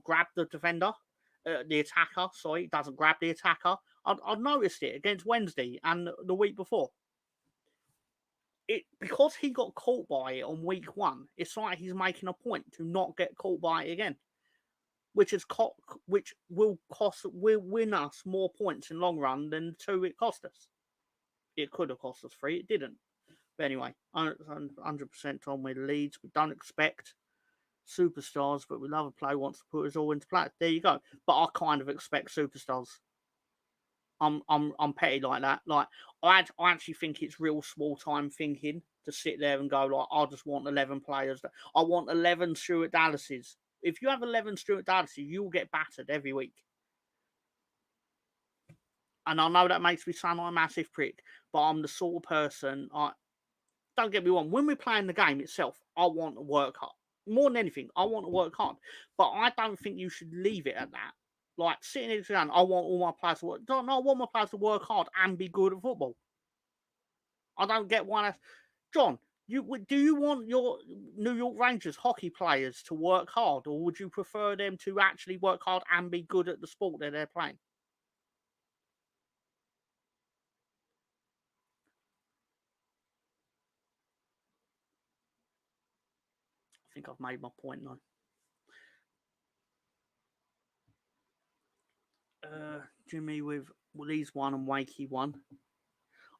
grab the defender, the attacker. Sorry, he doesn't grab the attacker. I've noticed it against Wednesday and the week before. Because he got caught by it on week 1. It's like he's making a point to not get caught by it again, which will win us more points in long run than 2 it cost us. It could have cost us 3. It didn't. But anyway, 100% on with Leeds. We don't expect superstars, but we love a player wants to put us all into play. There you go. But I kind of expect superstars. I'm petty like that. Like I actually think it's real small time thinking to sit there and go like, I just want 11 players. I want 11 Stuart Dallases. If you have 11 Stuart Dallases, you'll get battered every week. And I know that makes me sound like a massive prick, but I'm the sort of person, don't get me wrong, when we're playing the game itself, I want to work hard. More than anything, I want to work hard. But I don't think you should leave it at that. Like, sitting here saying, I want all my players to work. No, I want my players to work hard and be good at football. I don't get why that's... John, do you want your New York Rangers hockey players to work hard, or would you prefer them to actually work hard and be good at the sport that they're playing? I think I've made my point now. Jimmy with Leeds 1 and Wakey 1.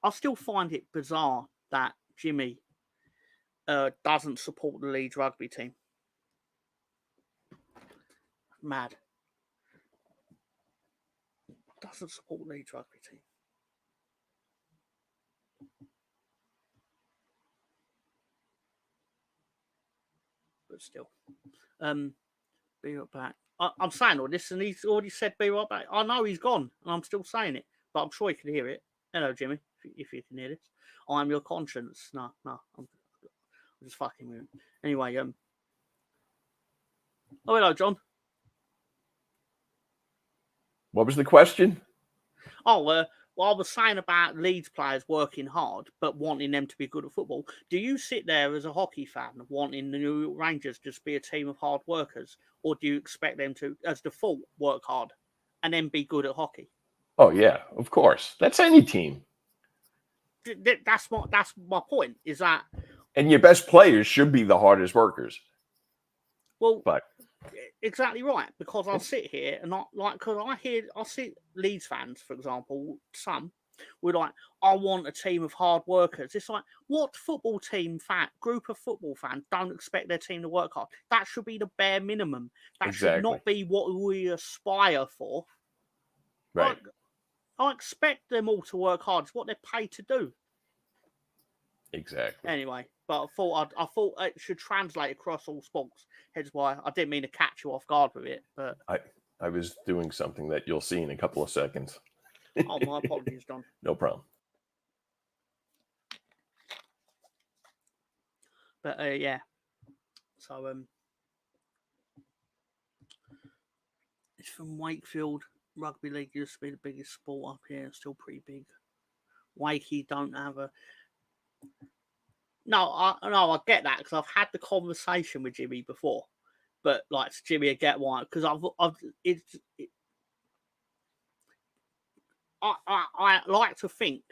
I still find it bizarre that Jimmy doesn't support the Leeds rugby team. Mad. doesn't support Leeds rugby team. But still, be right back. I'm saying all this, and he's already said be right back. I know he's gone, and I'm still saying it, but I'm sure you can hear it. Hello, Jimmy, if you can hear this. I'm your conscience. No, I'm just fucking with him. Anyway, oh, hello, John. What was the question? Oh, well, I was saying about Leeds players working hard, but wanting them to be good at football. Do you sit there as a hockey fan wanting the New York Rangers to just be a team of hard workers, or do you expect them to, as default, work hard and then be good at hockey? Oh, yeah, of course. That's any team. That's my point, is that... And your best players should be the hardest workers. Well, but exactly right, because I sit here and I see Leeds fans, for example, some we're like, I want a team of hard workers. It's like, what football team group of football fans don't expect their team to work hard? That should be the bare minimum. That should not be what we aspire for. Right. I expect them all to work hard. It's what they're paid to do. Exactly. Anyway, but I thought it should translate across all sports. Hence why I didn't mean to catch you off guard with it. But I was doing something that you'll see in a couple of seconds. Oh, my apologies, John. No problem. But yeah, so it's from Wakefield. Rugby league used to be the biggest sport up here. It's still pretty big. Wakey don't have a... No, I get that, because I've had the conversation with Jimmy before. But like, Jimmy, I get why, because I like to think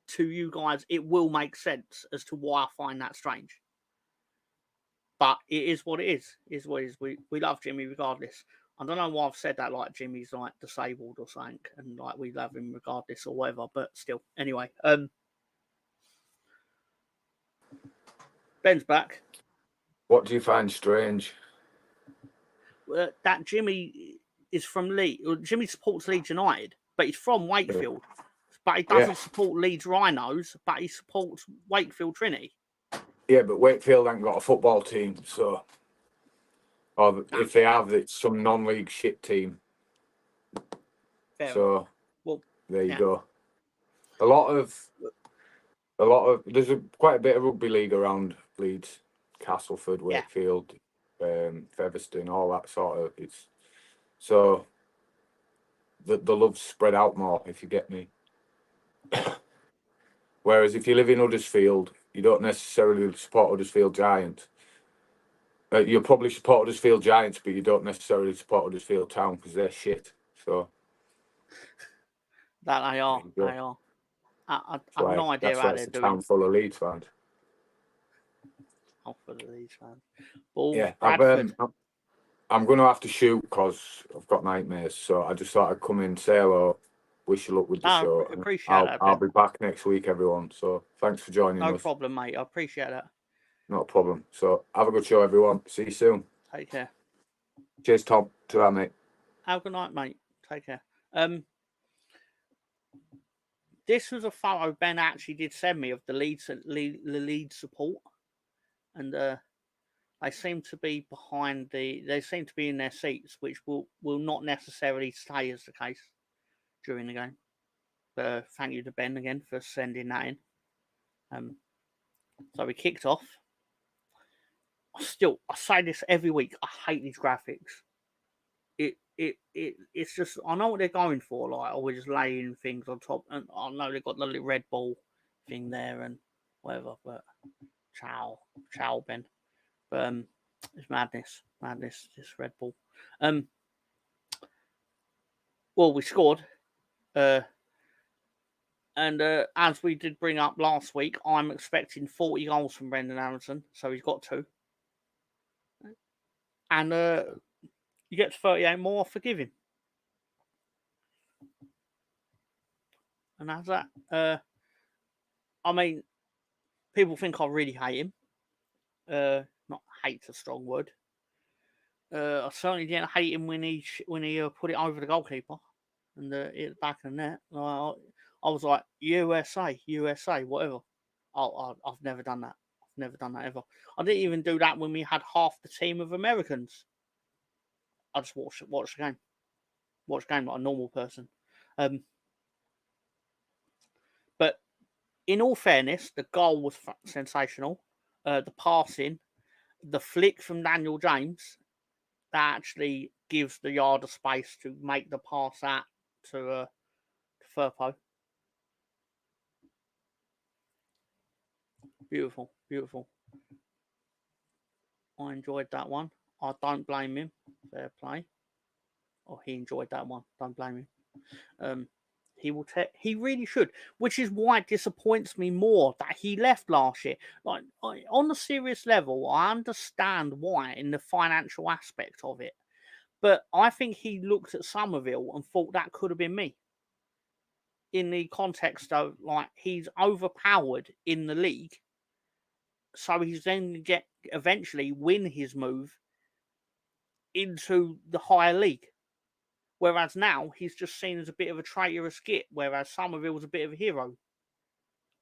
to you guys it will make sense as to why I find that strange. But it is what it is. It is what it is. We love Jimmy regardless. I don't know why I've said that, like Jimmy's like disabled or something, and like we love him regardless or whatever. But still, anyway. Ben's back. What do you find strange? That Jimmy is from Leeds. Jimmy supports Leeds United, but he's from Wakefield. But he doesn't support Leeds Rhinos, but he supports Wakefield Trinity. Yeah, but Wakefield ain't got a football team, so... Or if they have, it's some non-league shit team. Fair so, enough. Well, there you go. A lot of... There's quite a bit of rugby league around Leeds, Castleford, Wakefield, Featherstone, all that sort of... So, the love's spread out more, if you get me. Whereas if you live in Huddersfield, you don't necessarily support Huddersfield Giants. You'll probably support Huddersfield Giants, but you don't necessarily support Huddersfield Town because they're shit. So that they are. They are. I have no idea how they're doing. Town full of Leeds fans. Oh, for the Leeds fans. Well, yeah, I'm going to have to shoot because I've got nightmares. So I just thought I'd come in, say hello, wish you luck with the show. Appreciate that. I'll be back next week, everyone. So thanks for joining us. No problem, mate. I appreciate that. Not a problem. So have a good show, everyone. See you soon. Take care. Cheers, Tom. To that, mate. Have a good night, mate. Take care. This was a photo Ben actually did send me of the Leeds support, and they seem to be they seem to be in their seats, which will not necessarily stay as the case during the game. But thank you to Ben again for sending that in. So we kicked off. I say this every week. I hate these graphics. It's just, I know what they're going for. Like, we're just laying things on top, and I know they've got the little red ball thing there and whatever. But ciao, Ben. But it's madness. This red ball. Well, we scored. And as we did bring up last week, I'm expecting 40 goals from Brendan Aronson, so he's got 2. And you get 38 more, forgive him. And that's that. I mean, people think I really hate him. Not hate's a strong word. I certainly didn't hate him when he put it over the goalkeeper. and hit the back of the net. I was like, USA, whatever. I've never done that. I've never done that ever. I didn't even do that when we had half the team of Americans. I just watched the game. Watch the game like a normal person. But in all fairness, the goal was sensational. The passing, the flick from Daniel James, that actually gives the yard of space to make the pass out to Firpo. Beautiful, beautiful. I enjoyed that one. I don't blame him. Fair play. Or he enjoyed that one. Don't blame him. He really should, which is why it disappoints me more that he left last year. Like on a serious level, I understand why in the financial aspect of it, but I think he looked at Somerville and thought that could have been me. In the context of like he's overpowered in the league, so he's then eventually win his move into the higher league. Whereas now he's just seen as a bit of a traitorous git, whereas Somerville was a bit of a hero.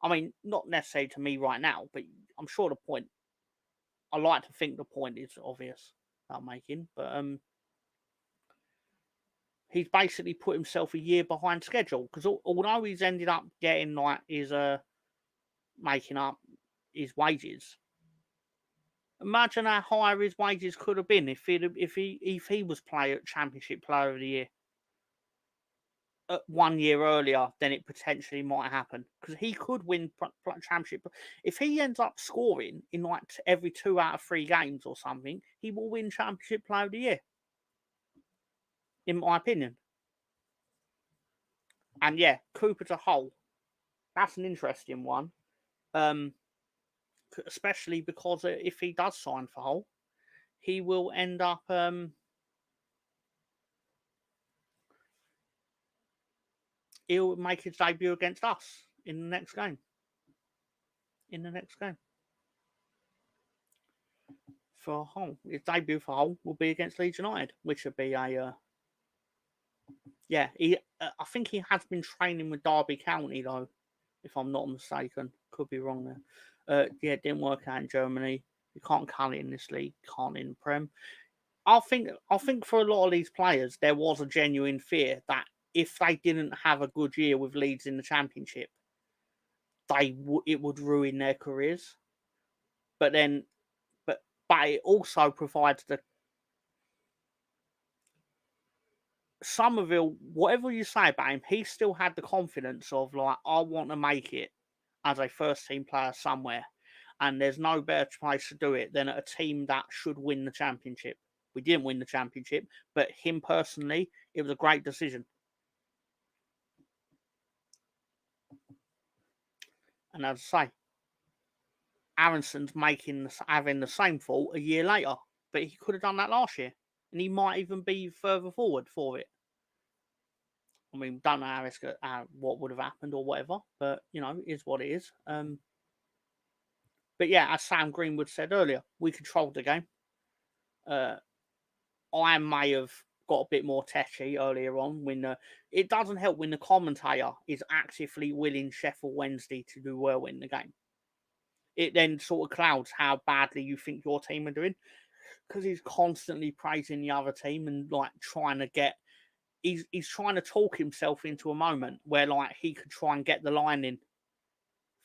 I mean, not necessarily to me right now, but I'm sure the point, I like to think the point is obvious that I'm making, but he's basically put himself a year behind schedule, because although he's ended up getting like his making up his wages, imagine how higher his wages could have been if he was Championship Player of the Year 1 year earlier than it potentially might happen, because he could win Championship. If he ends up scoring in like every 2 out of 3 games or something, he will win Championship Player of the Year, in my opinion. And yeah, Cooper to Hull, that's an interesting one, especially because if he does sign for Hull, he will end up he'll make his debut against us in the next game. For Hull, his debut for Hull will be against Leeds United, which would be a yeah. I think he has been training with Derby County though, if I'm not mistaken. Could be wrong there. Yeah, it didn't work out in Germany. You can't cut it in this league. Can't in the Prem. I think for a lot of these players, there was a genuine fear that if they didn't have a good year with Leeds in the Championship, it would ruin their careers. But it also provides the Somerville, whatever you say about him, he still had the confidence of like, I want to make it as a first team player somewhere, and there's no better place to do it than at a team that should win the Championship. We didn't win the Championship, but him personally, it was a great decision. And as I say, Aronson's having the same fault a year later, but he could have done that last year, and he might even be further forward for it. I mean, don't know what would have happened or whatever, but you know, it is what it is. But yeah, as Sam Greenwood said earlier, we controlled the game. I may have got a bit more tetchy earlier on when it doesn't help when the commentator is actively willing Sheffield Wednesday to do well in the game. It then sort of clouds how badly you think your team are doing, because he's constantly praising the other team and like trying to get. He's trying to talk himself into a moment where like he could try and get the line in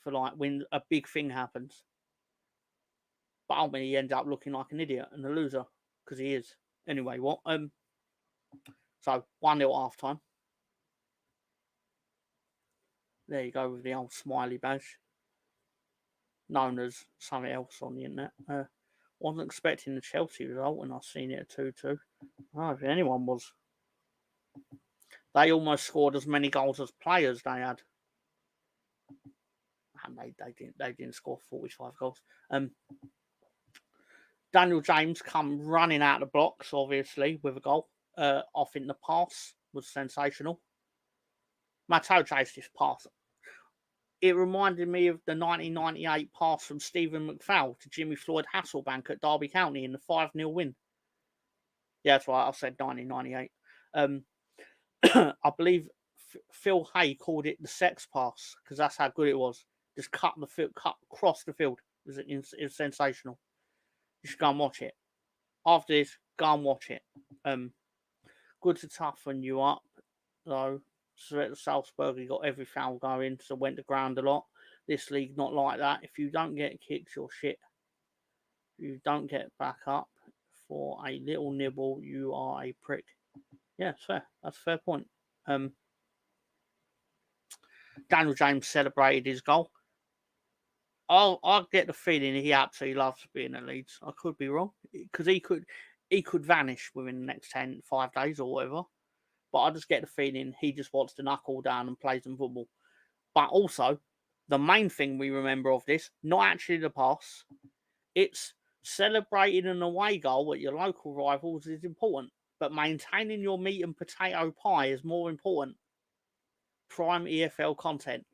for like when a big thing happens. But ultimately he ends up looking like an idiot and a loser, because he is. Anyway, what? So 1-0 half time. There you go with the old smiley badge, known as something else on the internet. Wasn't expecting the Chelsea result when I seen it at 2-2. Oh, if anyone was. They almost scored as many goals as players they had. And they didn't score 45 goals. Daniel James come running out of the blocks, obviously, with a goal. I think the pass was sensational. Matteo chased this pass. It reminded me of the 1998 pass from Stephen McFall to Jimmy Floyd Hasselbank at Derby County in the 5-0 win. Yeah, that's right, I said 1998. I believe Phil Hay called it the sex pass because that's how good it was. Just cut across the field. It was sensational. You should go and watch it. After this, go and watch it. Good to toughen you up, though. So Salzburg, he got every foul going, so went to ground a lot. This league, not like that. If you don't get kicked, you're shit. If you don't get back up for a little nibble, you are a prick. Yeah, it's fair. That's a fair point. Daniel James celebrated his goal. I get the feeling he absolutely loves being at Leeds. I could be wrong because he could vanish within the next 5 days or whatever. But I just get the feeling he just wants to knuckle down and play some football. But also, the main thing we remember of this, not actually the pass, it's celebrating an away goal at your local rivals is important. But maintaining your meat and potato pie is more important. Prime EFL content.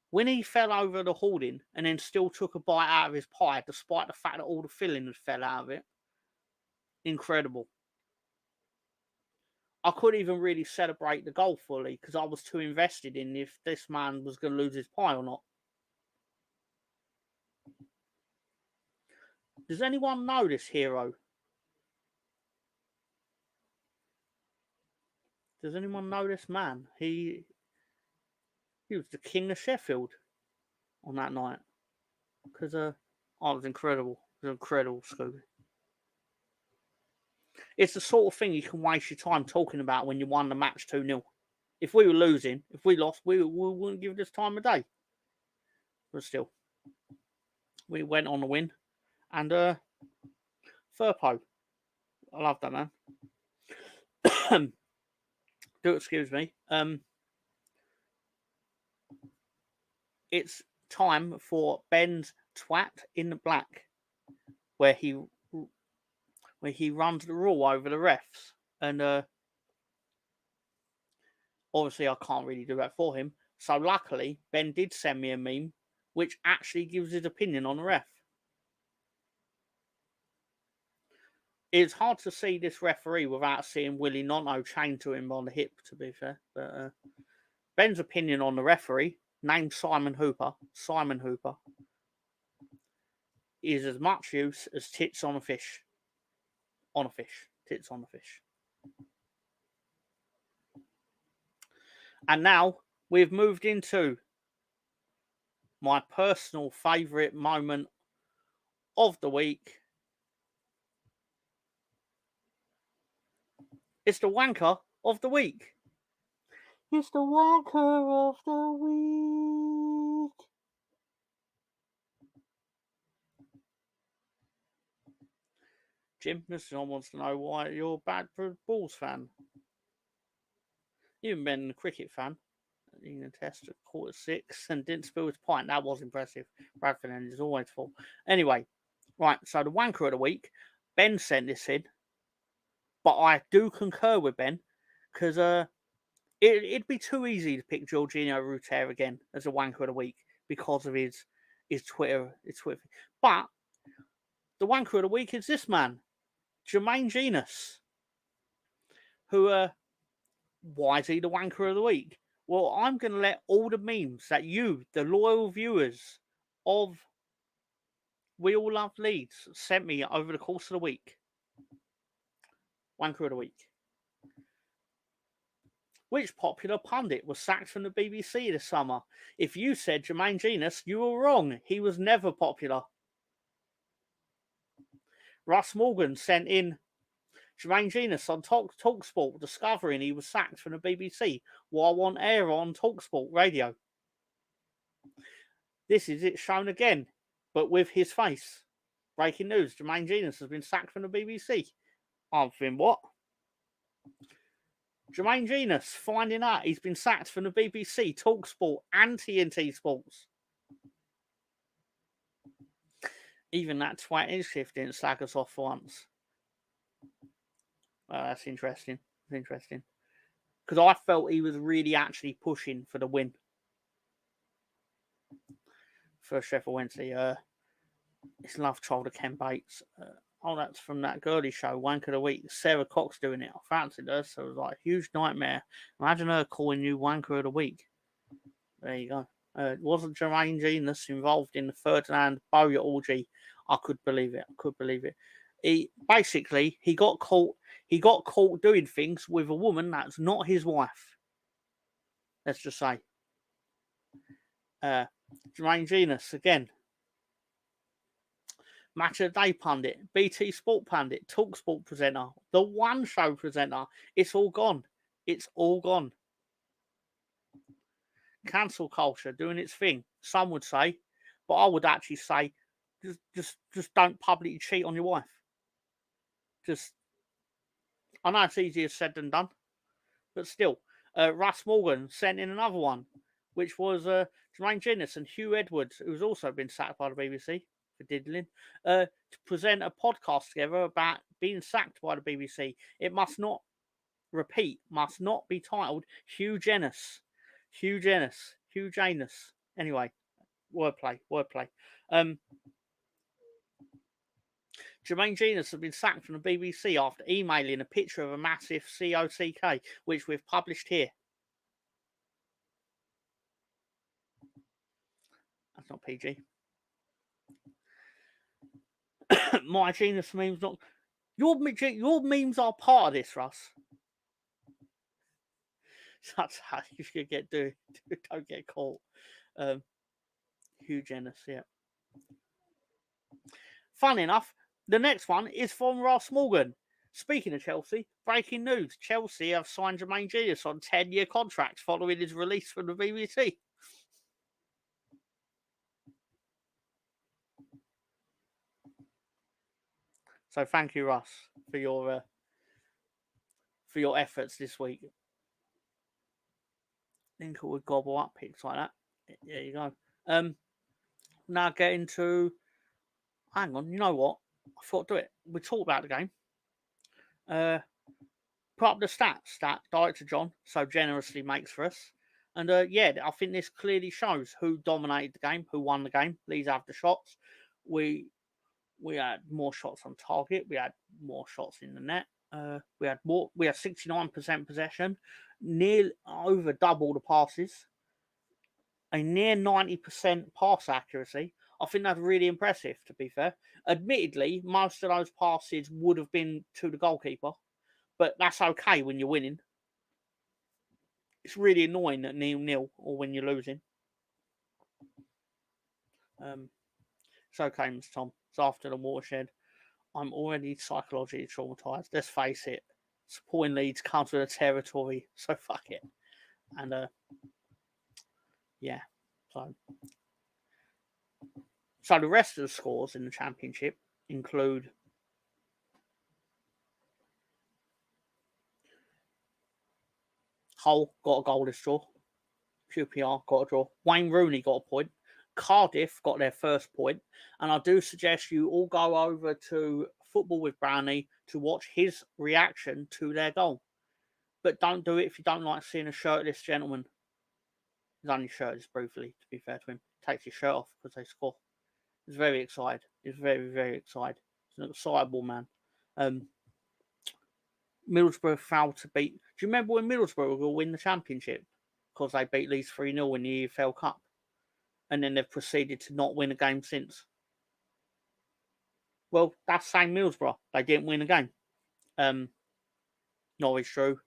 When he fell over the hoarding and then still took a bite out of his pie, despite the fact that all the filling had fell out of it, incredible. I couldn't even really celebrate the goal fully because I was too invested in if this man was going to lose his pie or not. Does anyone know this hero? Does anyone know this man? He was the king of Sheffield on that night. Because it was incredible. It was incredible, Scooby. It's the sort of thing you can waste your time talking about when you won the match 2-0. If we were losing, if we lost, we wouldn't give this time of day. But still, we went on to win. And Furpo. I love that, man. Do excuse me. It's time for Ben's Twat in the Black, where he runs the rule over the refs. And obviously I can't really do that for him. So luckily, Ben did send me a meme which actually gives his opinion on the ref. It's hard to see this referee without seeing Willie Nonto chained to him on the hip, to be fair. But Ben's opinion on the referee, named Simon Hooper, is as much use as tits on a fish. Tits on a fish. And now we've moved into my personal favourite moment of the week. It's the wanker of the week. It's the wanker of the week. Jim, this one wants to know why you're a Bradford Bulls fan. You've been a cricket fan. In a test at Q6 and didn't spill his pint. That was impressive. Bradford end is always full. Anyway, right, so the wanker of the week. Ben sent this in. But I do concur with Ben because it'd be too easy to pick Jorginho Rutter again as a wanker of the week because of his Twitter. But the wanker of the week is this man, Jermaine Genus, who why is he the wanker of the week? Well, I'm going to let all the memes that you, the loyal viewers of We All Love Leeds, sent me over the course of the week. Wanker of the week. Which popular pundit was sacked from the BBC this summer? If you said Jermaine Genus, you were wrong. He was never popular. Russ Morgan sent in Jermaine Genus on TalkSport, discovering he was sacked from the BBC while on air on TalkSport radio. This is it shown again, but with his face. Breaking news, Jermaine Genus has been sacked from the BBC. I'm thinking, what? Jermaine Genus finding out he's been sacked from the BBC, TalkSport and TNT Sports. Even that twat Inchcliffe didn't slag us off for once. Well, that's interesting. It's interesting. Because I felt he was really actually pushing for the win. For Sheffield Wednesday. It's love child of Ken Bates. Oh, that's from that girly show, Wank of the Week. Sarah Cox doing it. I fancied her, so it was like a huge nightmare. Imagine her calling you Wanker of the Week. There you go. Wasn't Jermaine Genius involved in the Ferdinand Bowyer orgy? I could believe it. He got caught. He got caught doing things with a woman that's not his wife. Let's just say. Jermaine Genius again. Match of the Day pundit, BT Sport pundit, Talksport presenter, the One Show presenter. It's all gone. It's all gone. Cancel culture doing its thing. Some would say, but I would actually say, just don't publicly cheat on your wife. I know it's easier said than done, but still. Russ Morgan sent in another one, which was Jermaine Genius and Hugh Edwards, who's also been sacked by the BBC for diddling, to present a podcast together about being sacked by the BBC. It must not be titled Hugh Janus. Anyway, wordplay. Jermaine Genius has been sacked from the BBC after emailing a picture of a massive COCK, which we've published here. That's not PG. My Genius memes not. Your memes are part of this, Russ. That's how you should don't get caught. Hugh Janus, yeah. Fun enough, the next one is from Ross Morgan. Speaking of Chelsea, breaking news. Chelsea have signed Jermaine Genius on 10-year contracts following his release from the BBC. So thank you, Russ, for your efforts this week. Think it would gobble up picks like that. There you go. Now get into. Hang on, you know what? I thought do it. We talked about the game. Put up the stats that Director John so generously makes for us. And yeah, I think this clearly shows who dominated the game, who won the game. Leeds have the shots. We had more shots on target. We had more shots in the net. We had 69% possession, nearly over double the passes, a near 90% pass accuracy. I think that's really impressive, to be fair. Admittedly, most of those passes would have been to the goalkeeper, but that's okay when you're winning. It's really annoying at 0-0 or when you're losing. It's okay, Mr. Tom. It's after the watershed. I'm already psychologically traumatized. Let's face it. Supporting Leeds comes with a territory, so fuck it. And yeah. So the rest of the scores in the Championship include Hull got a goalless draw. QPR got a draw. Wayne Rooney got a point. Cardiff got their first point. And I do suggest you all go over to Football with Brownie to watch his reaction to their goal. But don't do it if you don't like seeing a shirtless gentleman. He's only shirtless briefly, to be fair to him. Takes his shirt off because they score. He's very excited. He's very, very excited. He's an excitable man. Middlesbrough failed to beat. Do you remember when Middlesbrough will win the Championship? Because they beat Leeds 3-0 in the EFL Cup. And then they've proceeded to not win a game since. Well, that's same Middlesbrough. They didn't win a game. Norwich drew.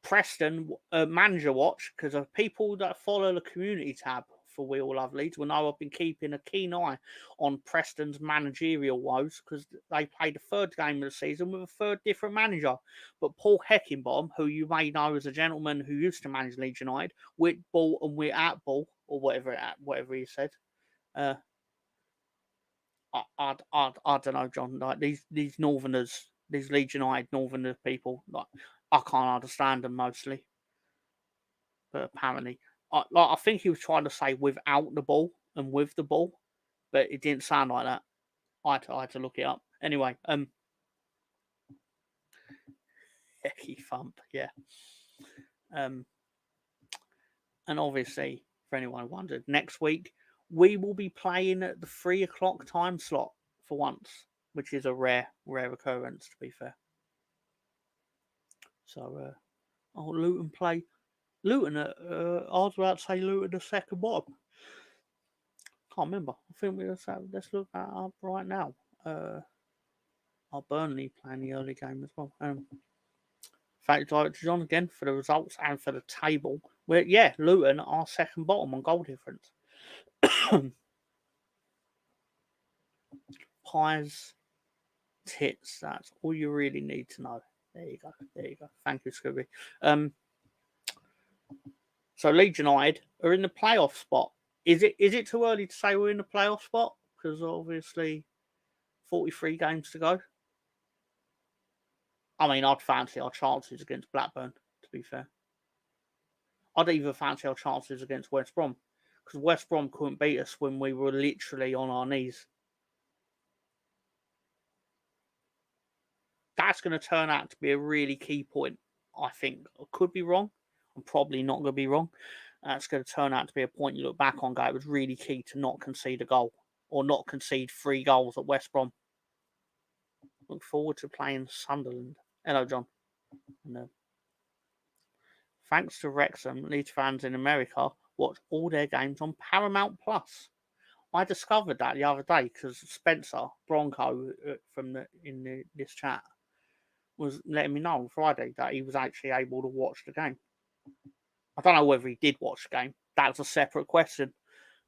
Preston manager watch, because of people that follow the community tab for We All Love Leeds will know I've been keeping a keen eye on Preston's managerial woes because they played the third game of the season with a third different manager. But Paul Heckingbottom, who you may know as a gentleman who used to manage Leeds United, with ball and we're at ball, or whatever he said. I don't know, John. Like these Northerners, these Leeds United Northerner people, like I can't understand them mostly. But apparently, I think he was trying to say without the ball and with the ball, but it didn't sound like that. I had to look it up. Anyway, Hecky thump, yeah. And obviously, for anyone who wondered, next week we will be playing at the 3 o'clock time slot for once. which is a rare occurrence, to be fair. So, Luton play. Luton, I was about to say Luton the second bottom. Can't remember. I think let's look that up right now. Burnley playing the early game as well. Thank you, John, again for the results and for the table. Where Luton are second bottom on goal difference. Pies, tits. That's all you really need to know. There you go. Thank you, Scooby. So Leeds United are in the playoff spot. Is it too early to say we're in the playoff spot? Because obviously 43 games to go. I mean, I'd fancy our chances against Blackburn, to be fair. I'd even fancy our chances against West Brom. Because West Brom couldn't beat us when we were literally on our knees. That's going to turn out to be a really key point, I think. I could be wrong. I'm probably not going to be wrong. That's going to turn out to be a point you look back on, it was really key to not concede a goal. Or not concede 3 goals at West Brom. Look forward to playing Sunderland. Hello, John. And, thanks to Wrexham, Leeds fans in America watch all their games on Paramount Plus. I discovered that the other day because Spencer Bronco in this chat was letting me know on Friday that he was actually able to watch the game. I don't know whether he did watch the game. That was a separate question,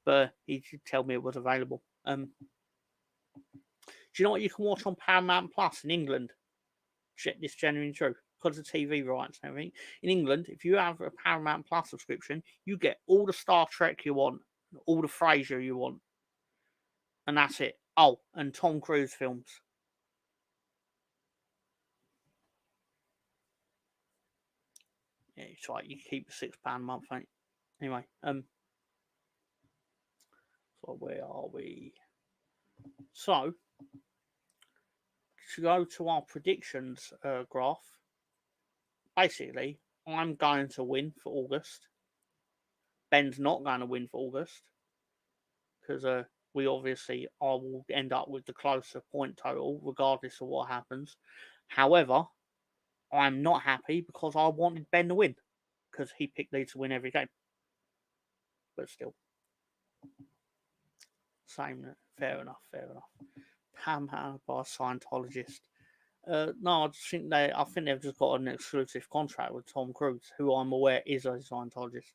but he did tell me it was available. Do you know what you can watch on Paramount Plus in England? This genuinely true. Because of TV rights and everything. In England, if you have a Paramount Plus subscription, you get all the Star Trek you want, all the Frasier you want. And that's it. Oh, and Tom Cruise films. Yeah, it's right. You keep the £6 a month, mate. Anyway, so where are we? So, to go to our predictions graph, basically, I'm going to win for August. Ben's not going to win for August because I will end up with the closer point total regardless of what happens. However, I'm not happy because I wanted Ben to win because he picked Leeds to win every game. But still, same. Fair enough. Pam by a Scientologist. No, I think they've just got an exclusive contract with Tom Cruise, who I'm aware is a Scientologist.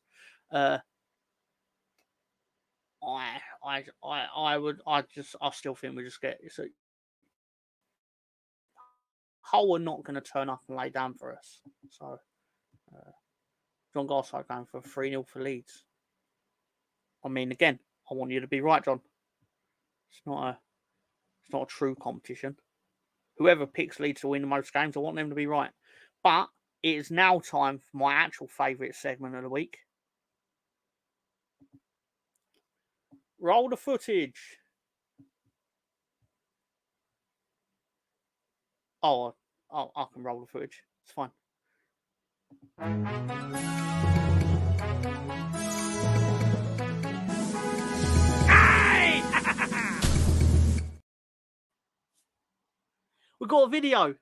I still think we just get Hull are not going to turn up and lay down for us. So, John Garside going for 3-0 for Leeds. I mean, again, I want you to be right, John. It's not a true competition. Whoever picks Leeds to win the most games, I want them to be right. But it is now time for my actual favourite segment of the week. Roll the footage. Oh, I can roll the footage. It's fine. Hey! We got a video.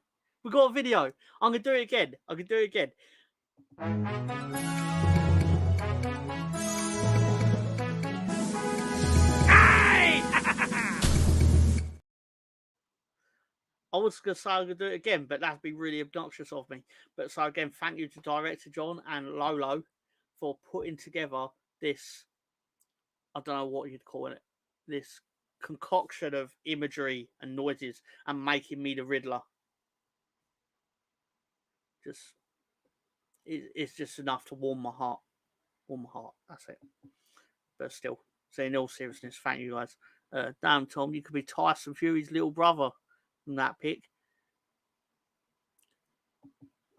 I'm going to do it again. I was going to say I'm going to do it again, but that'd be really obnoxious of me. But so again, thank you to Director John and Lolo for putting together this, I don't know what you'd call it, this concoction of imagery and noises and making me the Riddler. It's just enough to warm my heart. That's it. But still, so in all seriousness, thank you guys. Damn, Tom, you could be Tyson Fury's little brother from that pick.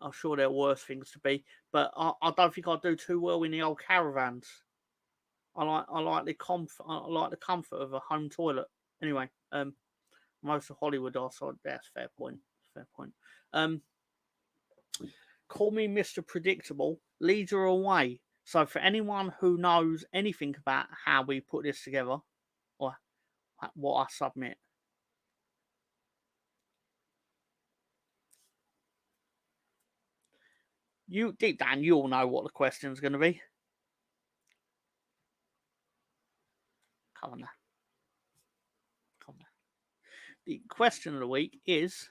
I'm sure there are worse things to be, but I don't think I'll do too well in the old caravans. I like the comfort of a home toilet. Anyway, most of Hollywood are, so that's fair point. Call me Mr. Predictable. Leeds are away. So for anyone who knows anything about how we put this together, or what I submit, You deep down, you all know what the question's going to be. Come on now. Come on now. The question of the week is: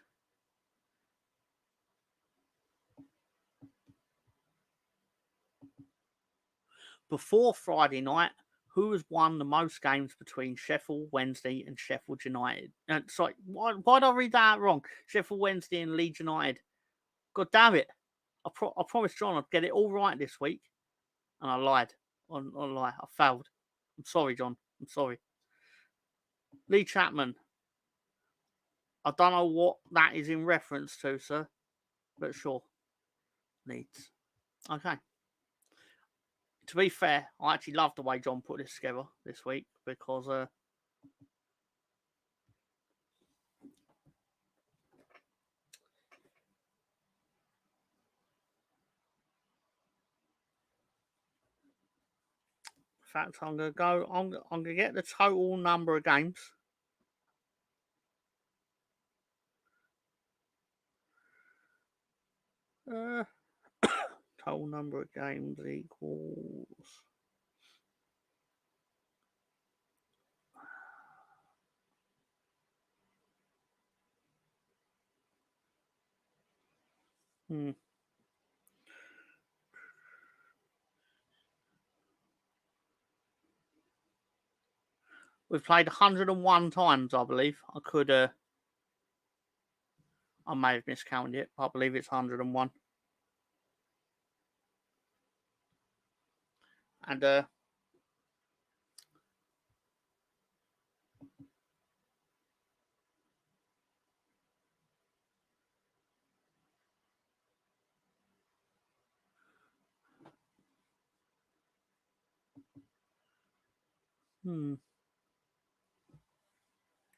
before Friday night, who has won the most games between Sheffield Wednesday and Sheffield United? Sorry, why did I read that wrong? Sheffield Wednesday and Leeds United. God damn it. I promised John I'd get it all right this week. And I lied. I failed. I'm sorry, John. I'm sorry. Lee Chapman. I don't know what that is in reference to, sir. But sure. Leeds. Okay. To be fair, I actually love the way John put this together this week because in fact, I'm gonna get the total number of games. Total number of games equals We've played 101 times, I believe. I may have miscounted it, but I believe it's 101. And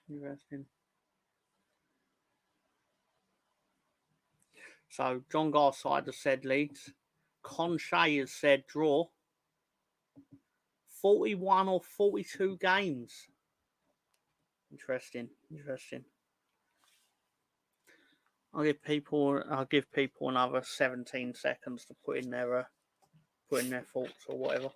interesting. So John Garside has said Leeds. Conche has said draw. 41 or 42 games. Interesting. I'll give people another 17 seconds to put in their thoughts or whatever.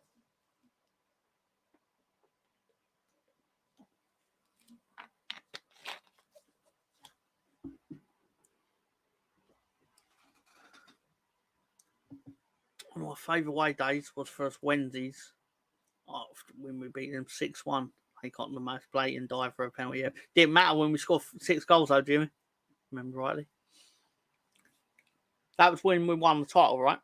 One of my favourite away days was first Wednesdays when we beat them 6-1. They got the most blatant dive for a penalty. Yeah. Didn't matter when we scored 6 goals though, Jimmy. Remember rightly? That was when we won the title, right?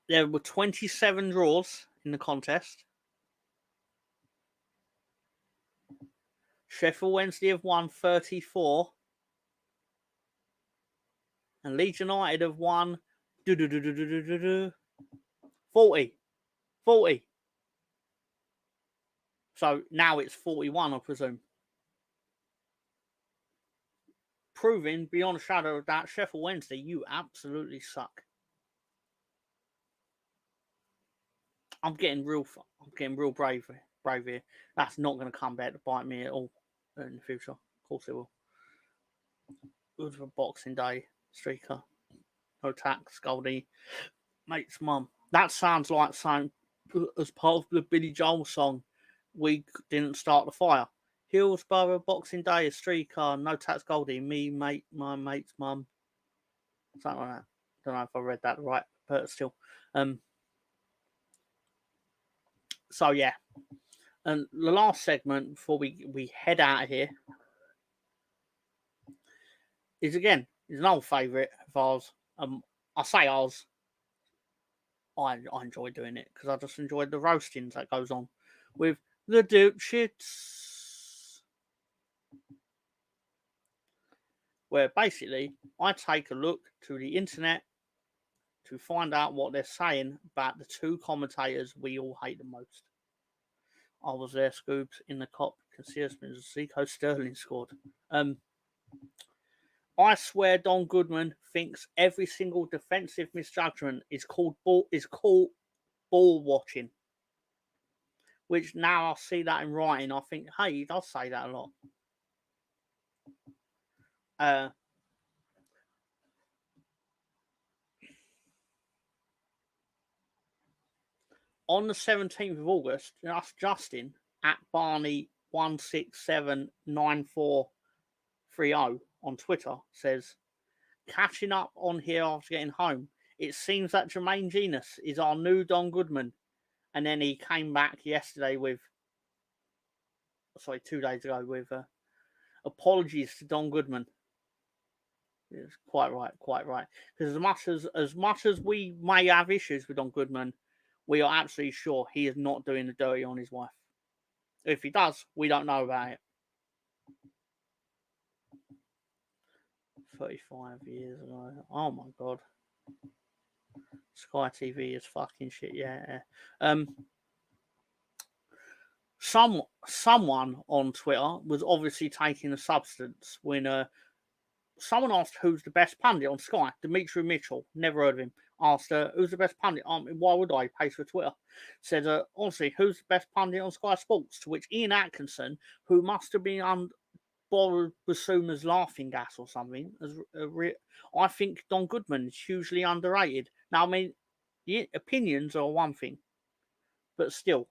There were 27 draws in the contest. Sheffield Wednesday have won 34. And Leeds United have won 40. So now it's 41, I presume. Proving beyond a shadow of doubt, Sheffield Wednesday, you absolutely suck. I'm getting real brave here. That's not going to come back to bite me at all in the future. Of course it will. Good for Boxing Day, streaker. No tax, Goldie. Mate's mum. That sounds like something as part of the Billy Joel song, We Didn't Start the Fire. Hillsborough, Boxing Day, a streetcar, no tax, Goldie, me, mate, my mate's mum. Something like that. Don't know if I read that right, but still. So yeah. And the last segment before we head out of here is an old favourite of ours. I say ours. I enjoy doing it because I just enjoy the roastings that goes on with the dipshits. Where basically I take a look to the internet to find out what they're saying about the 2 commentators we all hate the most. I was there, Scoobs, in the cop. You can see us when Zico Sterling scored. I swear Don Goodman thinks every single defensive misjudgment is called ball watching. Which now I see that in writing, I think, hey, he does say that a lot. On the 17th of August, Justin at Barney 1679430 on Twitter says, catching up on here after getting home. It seems that Jermaine Genius is our new Don Goodman. And then he came back yesterday with, 2 days ago with apologies to Don Goodman. It's quite right. Because as much as we may have issues with Don Goodman, we are absolutely sure he is not doing the dirty on his wife. If he does, we don't know about it. 35 years ago. Oh my god. Sky TV is fucking shit, yeah. Someone on Twitter was obviously taking a substance when someone asked who's the best pundit on Sky. Dimitri Mitchell, never heard of him. Asked who's the best pundit. Why would I? Pays for Twitter. Said, honestly, who's the best pundit on Sky Sports? To which Ian Atkinson, who must have been borrowed Basuma's laughing gas or something, I think Don Goodman is hugely underrated. Now, I mean, the opinions are one thing, but still,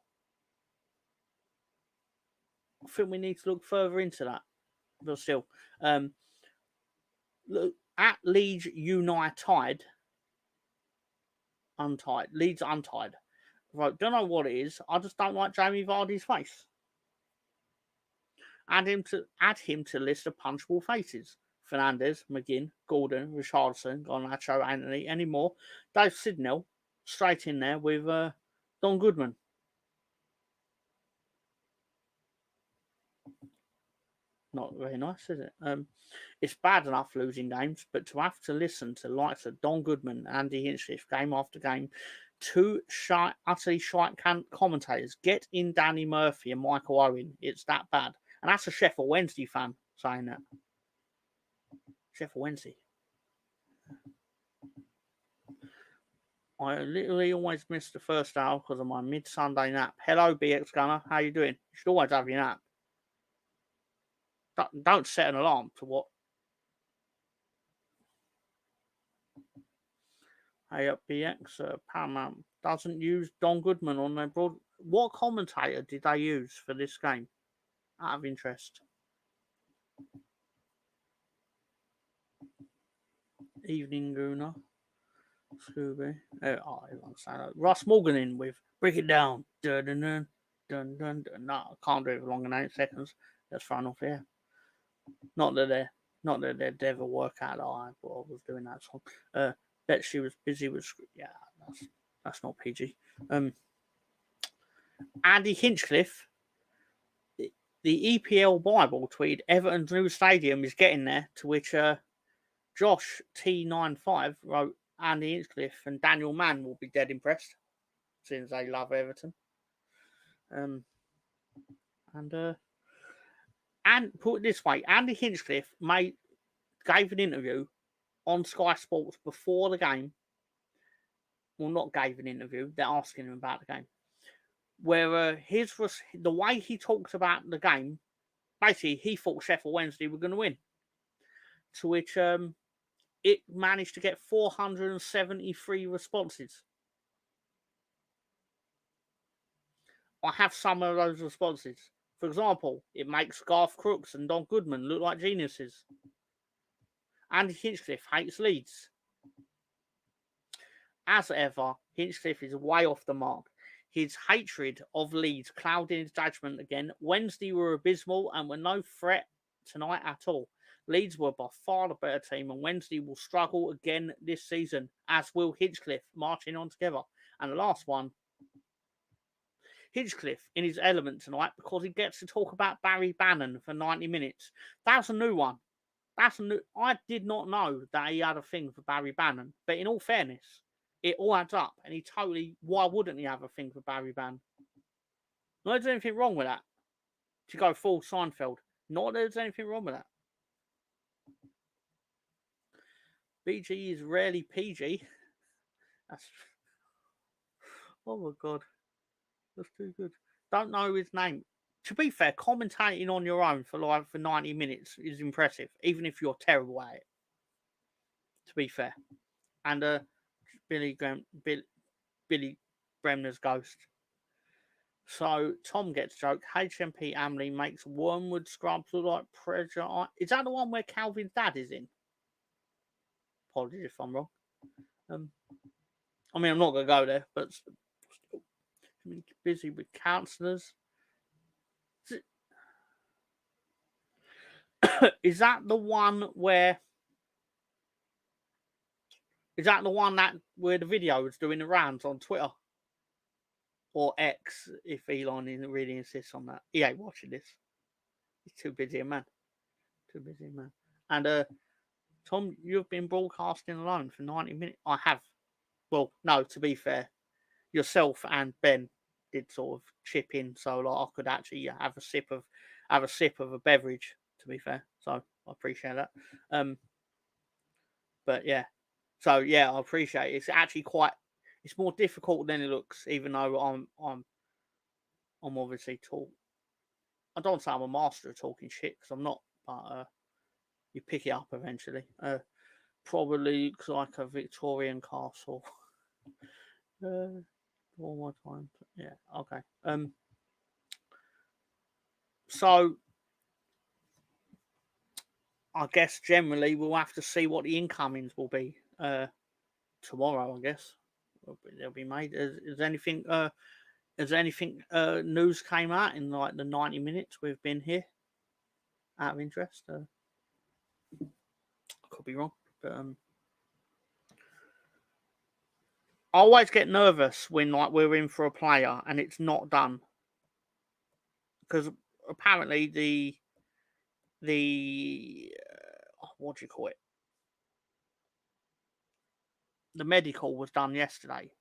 I think we need to look further into that. But still, look at Leeds United. Leeds untied. Right, don't know what it is. I just don't like Jamie Vardy's face. Add him to list of punchable faces. Fernandez, McGinn, Gordon, Richardson, Garnacho, Anthony, any more. Dave Sidnell, straight in there with Don Goodman. Not very nice, is it? It's bad enough losing games, but to have to listen to the likes of Don Goodman, Andy Hinchcliffe, game after game, two utterly shite commentators, get in Danny Murphy and Michael Owen, it's that bad. And that's a Sheffield Wednesday fan saying that. Sheffield Wednesday. I literally always miss the first hour because of my mid-Sunday nap. Hello, BX Gunner. How you doing? You should always have your nap. Don't set an alarm to what? Hey up, BX. Paramount doesn't use Don Goodman on their broad. What commentator did they use for this game? Out of interest. Evening Gooner. Scooby. Russ Morgan in with Break It Down. Dun dun dun dun dun. No, I can't do it for longer than 8 seconds. That's thrown off here. Not that they'd ever work out. I was doing that song. Bet she was busy with. Yeah, that's not PG. Andy Hinchcliffe, the EPL Bible tweeted Everton's new stadium is getting there. To which Josh T95 wrote Andy Hinchcliffe and Daniel Mann will be dead impressed since they love Everton. And put it this way, Andy Hinchcliffe gave an interview on Sky Sports before the game. Well, not gave an interview. They're asking him about the game. Where the way he talked about the game, basically he thought Sheffield Wednesday were going to win. To which it managed to get 473 responses. I have some of those responses. For example, it makes Garth Crooks and Don Goodman look like geniuses. Andy Hinchcliffe hates Leeds. As ever, Hinchcliffe is way off the mark. His hatred of Leeds clouding his judgment again. Wednesday were abysmal and were no threat tonight at all. Leeds were by far the better team, and Wednesday will struggle again this season, as will Hinchcliffe, marching on together. And the last one, Hinchcliffe in his element tonight because he gets to talk about Barry Bannon for 90 minutes. That's a new one. I did not know that he had a thing for Barry Bannon, but in all fairness, it all adds up, and why wouldn't he have a thing for Barry Bannon? Not that there's anything wrong with that. To go full Seinfeld. Not that there's anything wrong with that. BG is rarely PG. Oh my god. That's too good. Don't know his name. to be fair, commentating on your own for 90 minutes is impressive, even if you're terrible at it. To be fair, and Billy Bremner's ghost. So Tom gets a joke. HMP Amley makes Wormwood Scrubs look like Pressure. Is that the one where Calvin's dad is in? Apologies if I'm wrong. I mean, I'm not going to go there, but busy with counsellors. Is that the one where? Is that the one where the video was doing the rounds on Twitter? Or X, if Elon really insists on that. He ain't watching this. He's too busy a man. And Tom, you've been broadcasting alone for 90 minutes. I have. Well, no, to be fair, yourself and Ben did sort of chip in, so like I could actually have a sip of a beverage. To be fair, so I appreciate that. But yeah, so yeah, I appreciate it. It's actually it's more difficult than it looks, even though I'm obviously I don't say I'm a master of talking shit because I'm not, but you pick it up eventually. Probably looks like a Victorian castle. One more time. Yeah, okay. So I guess generally we'll have to see what the incomings will be tomorrow. I guess they'll be made. Is anything news came out in like the 90 minutes we've been here? Out of interest, I could be wrong, but I always get nervous when like we're in for a player and it's not done, because apparently the what do you call it? The medical was done yesterday,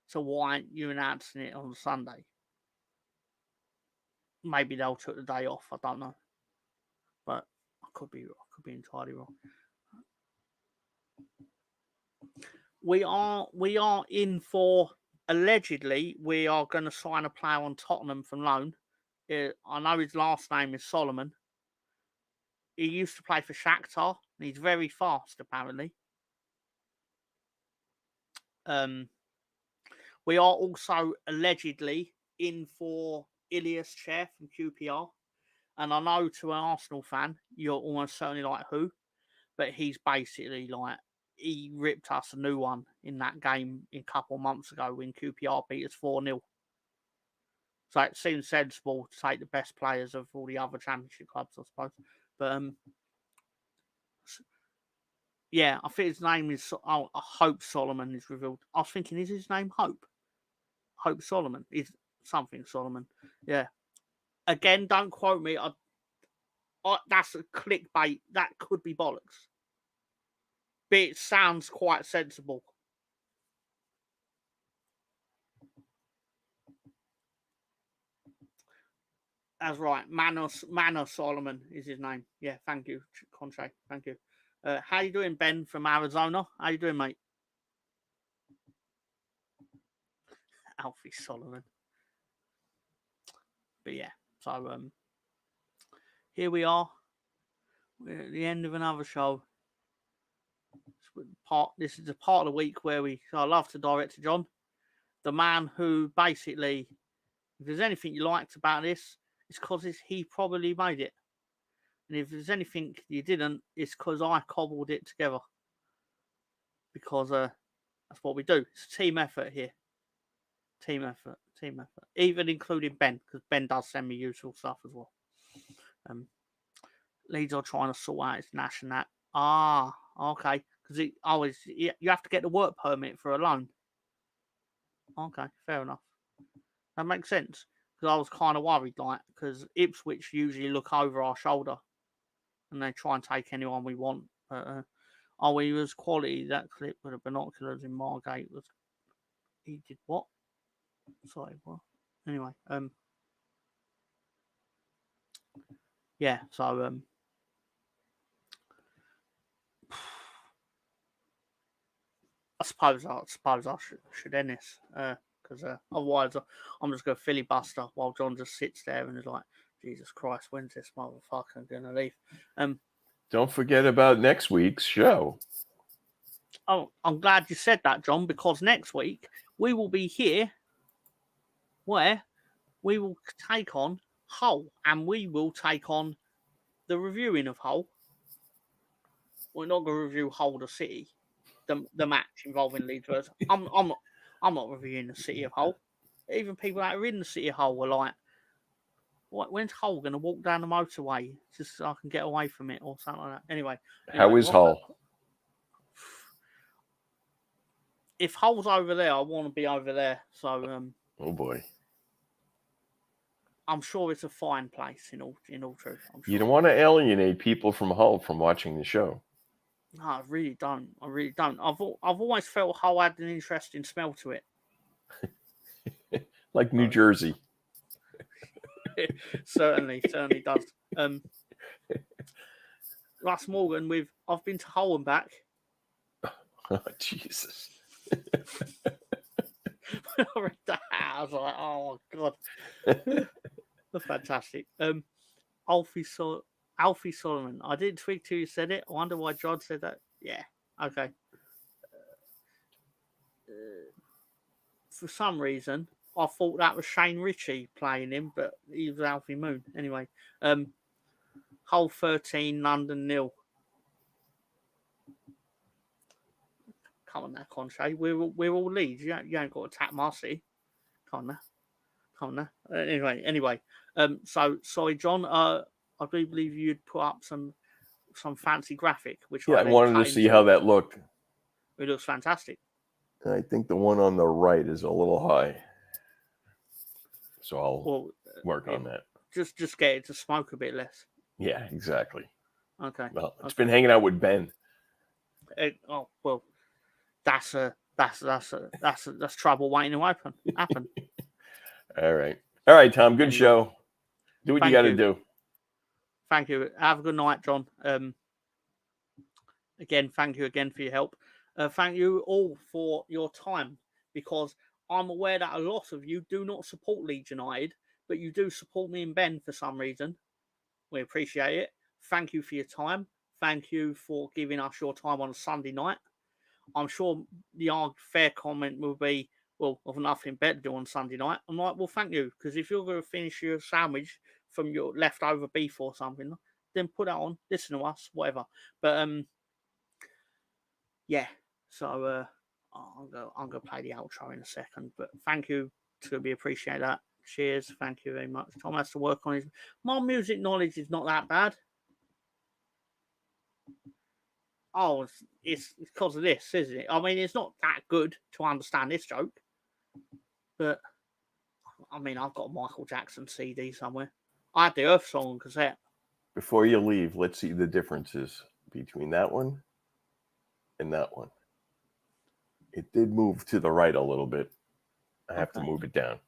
so why aren't you announcing it on Sunday? Maybe they'll took the day off. I don't know, but I could be entirely wrong. We are in for, allegedly, we are going to sign a player on Tottenham from loan. I know his last name is Solomon. He used to play for Shakhtar, and he's very fast, apparently. We are also allegedly in for Ilias Chair from QPR. And I know, to an Arsenal fan, you're almost certainly like who, but he's basically like, he ripped us a new one in that game a couple of months ago when QPR beat us 4-0. So it seems sensible to take the best players of all the other championship clubs, I suppose. But yeah, I think his name is, I hope Solomon is revealed. I was thinking, is his name Hope? Hope Solomon. Is something Solomon. Yeah. Again, don't quote me. That's a clickbait. That could be bollocks. But it sounds quite sensible. That's right. Manos Solomon is his name. Yeah, thank you, Conte. Thank you. How you doing, Ben from Arizona? How you doing, mate? Alfie Solomon. But yeah, so here we are. We're at the end of another show. This is the part of the week where I love to direct to John, the man who basically, if there's anything you liked about this, it's because he probably made it. And if there's anything you didn't, it's because I cobbled it together. Because that's what we do. It's a team effort here. Team effort. Even including Ben, because Ben does send me useful stuff as well. Leeds are trying to sort out its national. Okay. Because you have to get the work permit for a loan. Okay, fair enough. That makes sense. Because I was kind of worried, like, because Ipswich usually look over our shoulder and they try and take anyone we want. But he was quality. That clip with the binoculars in Margate was. He did what? Sorry, what? Anyway, yeah. So I suppose I should end this because because otherwise I'm just going to filibuster while John just sits there and is like, Jesus Christ, when's this motherfucker going to leave? Don't forget about next week's show. Oh, I'm glad you said that, John, because next week we will be here where we will take on Hull, and we will take on the reviewing of Hull. We're not going to review Hull the city, the match involving Leeds versus. I'm not reviewing the city of Hull. Even people that are in the city of Hull were like, when's Hull going to walk down the motorway just so I can get away from it or something like that? Anyway, How is Hull? If Hull's over there, I want to be over there. So, Oh boy, I'm sure it's a fine place. In all truth, I'm sure. You don't want to alienate people from Hull from watching the show. No, I really don't. I've always felt Hull had an interesting smell to it. Like New Jersey. certainly does. Russ Morgan I've been to Hull and back. Oh, Jesus. When I read that, I was like, oh my God. That's fantastic. Alfie Solomon. I didn't tweet till you said it. I wonder why John said that. Yeah. Okay. For some reason, I thought that was Shane Ritchie playing him, but he was Alfie Moon. Anyway, Hull 13, London 0. Come on now, Conche. We're all Leeds. You ain't got to tap Marcy. Come on now. Anyway. So sorry, John. I do believe you'd put up some fancy graphic, which I wanted to see how that looked. It looks fantastic. I think the one on the right is a little high, so I'll work on that. Just get it to smoke a bit less. Yeah, exactly. Okay. Well, it's been hanging out with Ben. That's trouble waiting to happen. All right, Tom. Good show. Do what you got to do. Thank you. Have a good night, John. Again, thank you again for your help. Thank you all for your time, because I'm aware that a lot of you do not support Leeds United, but you do support me and Ben for some reason. We appreciate it. Thank you for your time. Thank you for giving us your time on a Sunday night. I'm sure the fair comment will be, well, I've nothing better to do on Sunday night. I'm like, well, thank you, because if you're going to finish your sandwich from your leftover beef or something, then put that on, listen to us, whatever. But yeah, so I'm gonna play the outro in a second. But thank you, we appreciate that. Cheers, thank you very much. Tom has to work on his. My music knowledge is not that bad. Oh, it's because of this, isn't it? I mean, it's not that good to understand this joke, but I mean, I've got a Michael Jackson CD somewhere. I had the Earth Song on cassette. Before you leave, let's see the differences between that one and that one. It did move to the right a little bit. I have to move it down.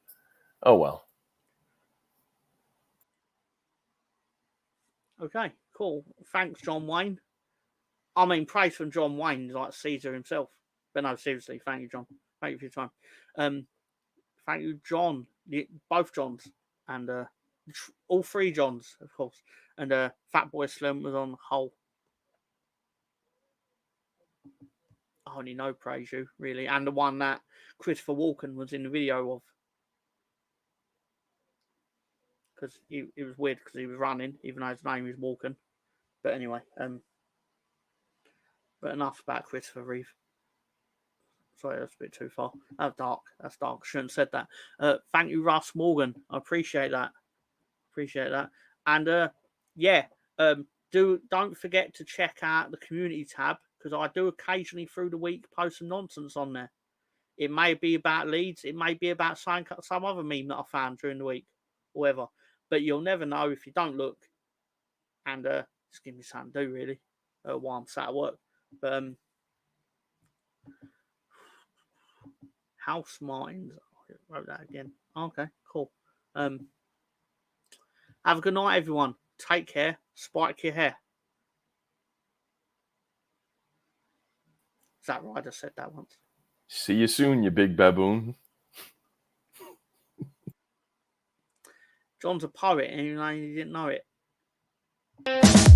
Oh, well. Okay, cool. Thanks, John Wayne. I mean, praise from John Wayne, like Caesar himself. But no, seriously, thank you, John. Thank you for your time. Thank you, John. Both Johns. And all three Johns, of course. And Fatboy Slim was on Hull. I only know praise you, really. And the one that Christopher Walken was in the video of. Because it was weird because he was running, even though his name is Walken. But anyway, but enough about Christopher Reeve. Sorry, that's a bit too far. That's dark. I shouldn't have said that. Thank you, Russ Morgan. I appreciate that. And don't forget to check out the community tab, because I do occasionally through the week post some nonsense on there. It may be about Leeds. It may be about some other meme that I found during the week, whatever. But you'll never know if you don't look. And just give me something to do, really, while I'm sat at work. But House Martins. I wrote that again. Okay, cool. Have a good night, everyone. Take care. Spike your hair. Is that right? I said that once. See you soon, you big baboon. John's a poet and he didn't know it.